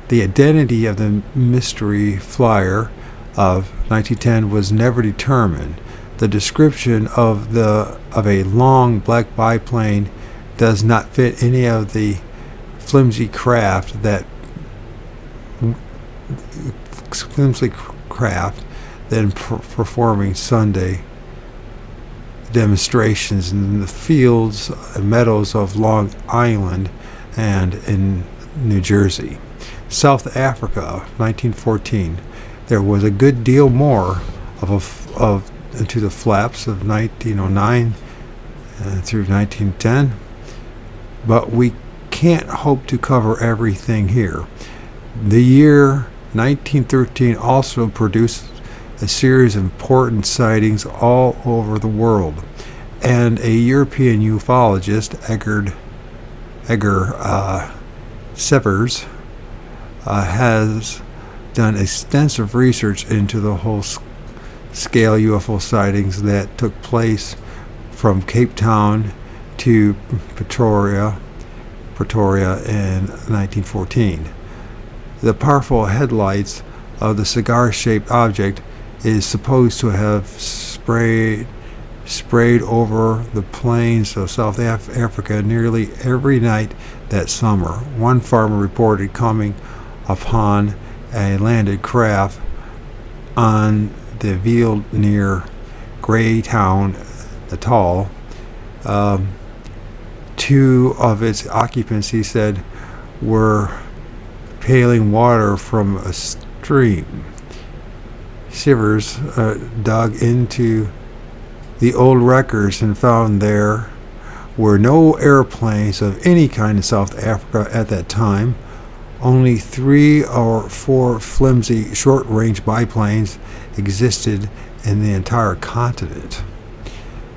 The identity of the mystery flyer of 1910 was never determined. The description of a long black biplane does not fit any of the flimsy craft that performing Sunday demonstrations in the fields and meadows of Long Island and in New Jersey. South Africa, 1914. There was a good deal more of into the flaps of 1909 through 1910, but we can't hope to cover everything here. The year 1913 also produced a series of important sightings all over the world, and a European ufologist, Edgar Severs, has done extensive research into the whole scale UFO sightings that took place from Cape Town to Pretoria in 1914. The powerful headlights of the cigar-shaped object is supposed to have sprayed over the plains of South Africa nearly every night that summer. One farmer reported coming upon a landed craft on the field near Greytown, Natal. Two of its occupants, he said, were paling water from a stream. Shivers dug into the old records and found there were no airplanes of any kind in South Africa at that time. Only 3 or 4 flimsy short-range biplanes existed in the entire continent.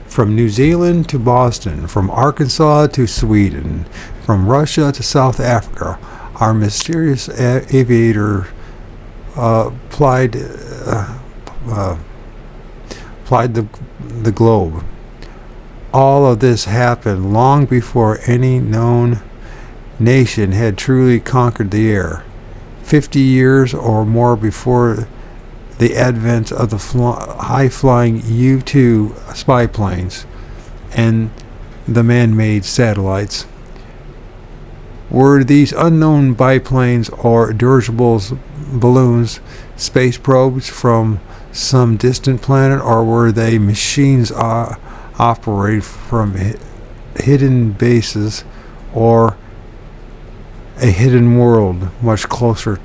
From New Zealand to Boston, from Arkansas to Sweden, from Russia to South Africa, our mysterious aviator plied the globe. All of this happened long before any known nation had truly conquered the air. 50 years or more before the advent of the high-flying U-2 spy planes and the man-made satellites. Were these unknown biplanes or dirigibles, balloons, space probes from some distant planet, or were they machines operated from hidden bases or a hidden world much closer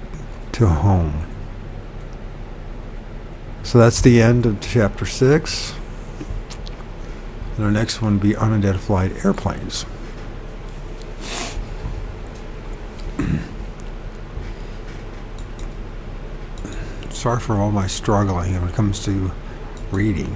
to home? So that's the end of chapter 6. And our next one will be unidentified airplanes. Sorry for all my struggling when it comes to reading.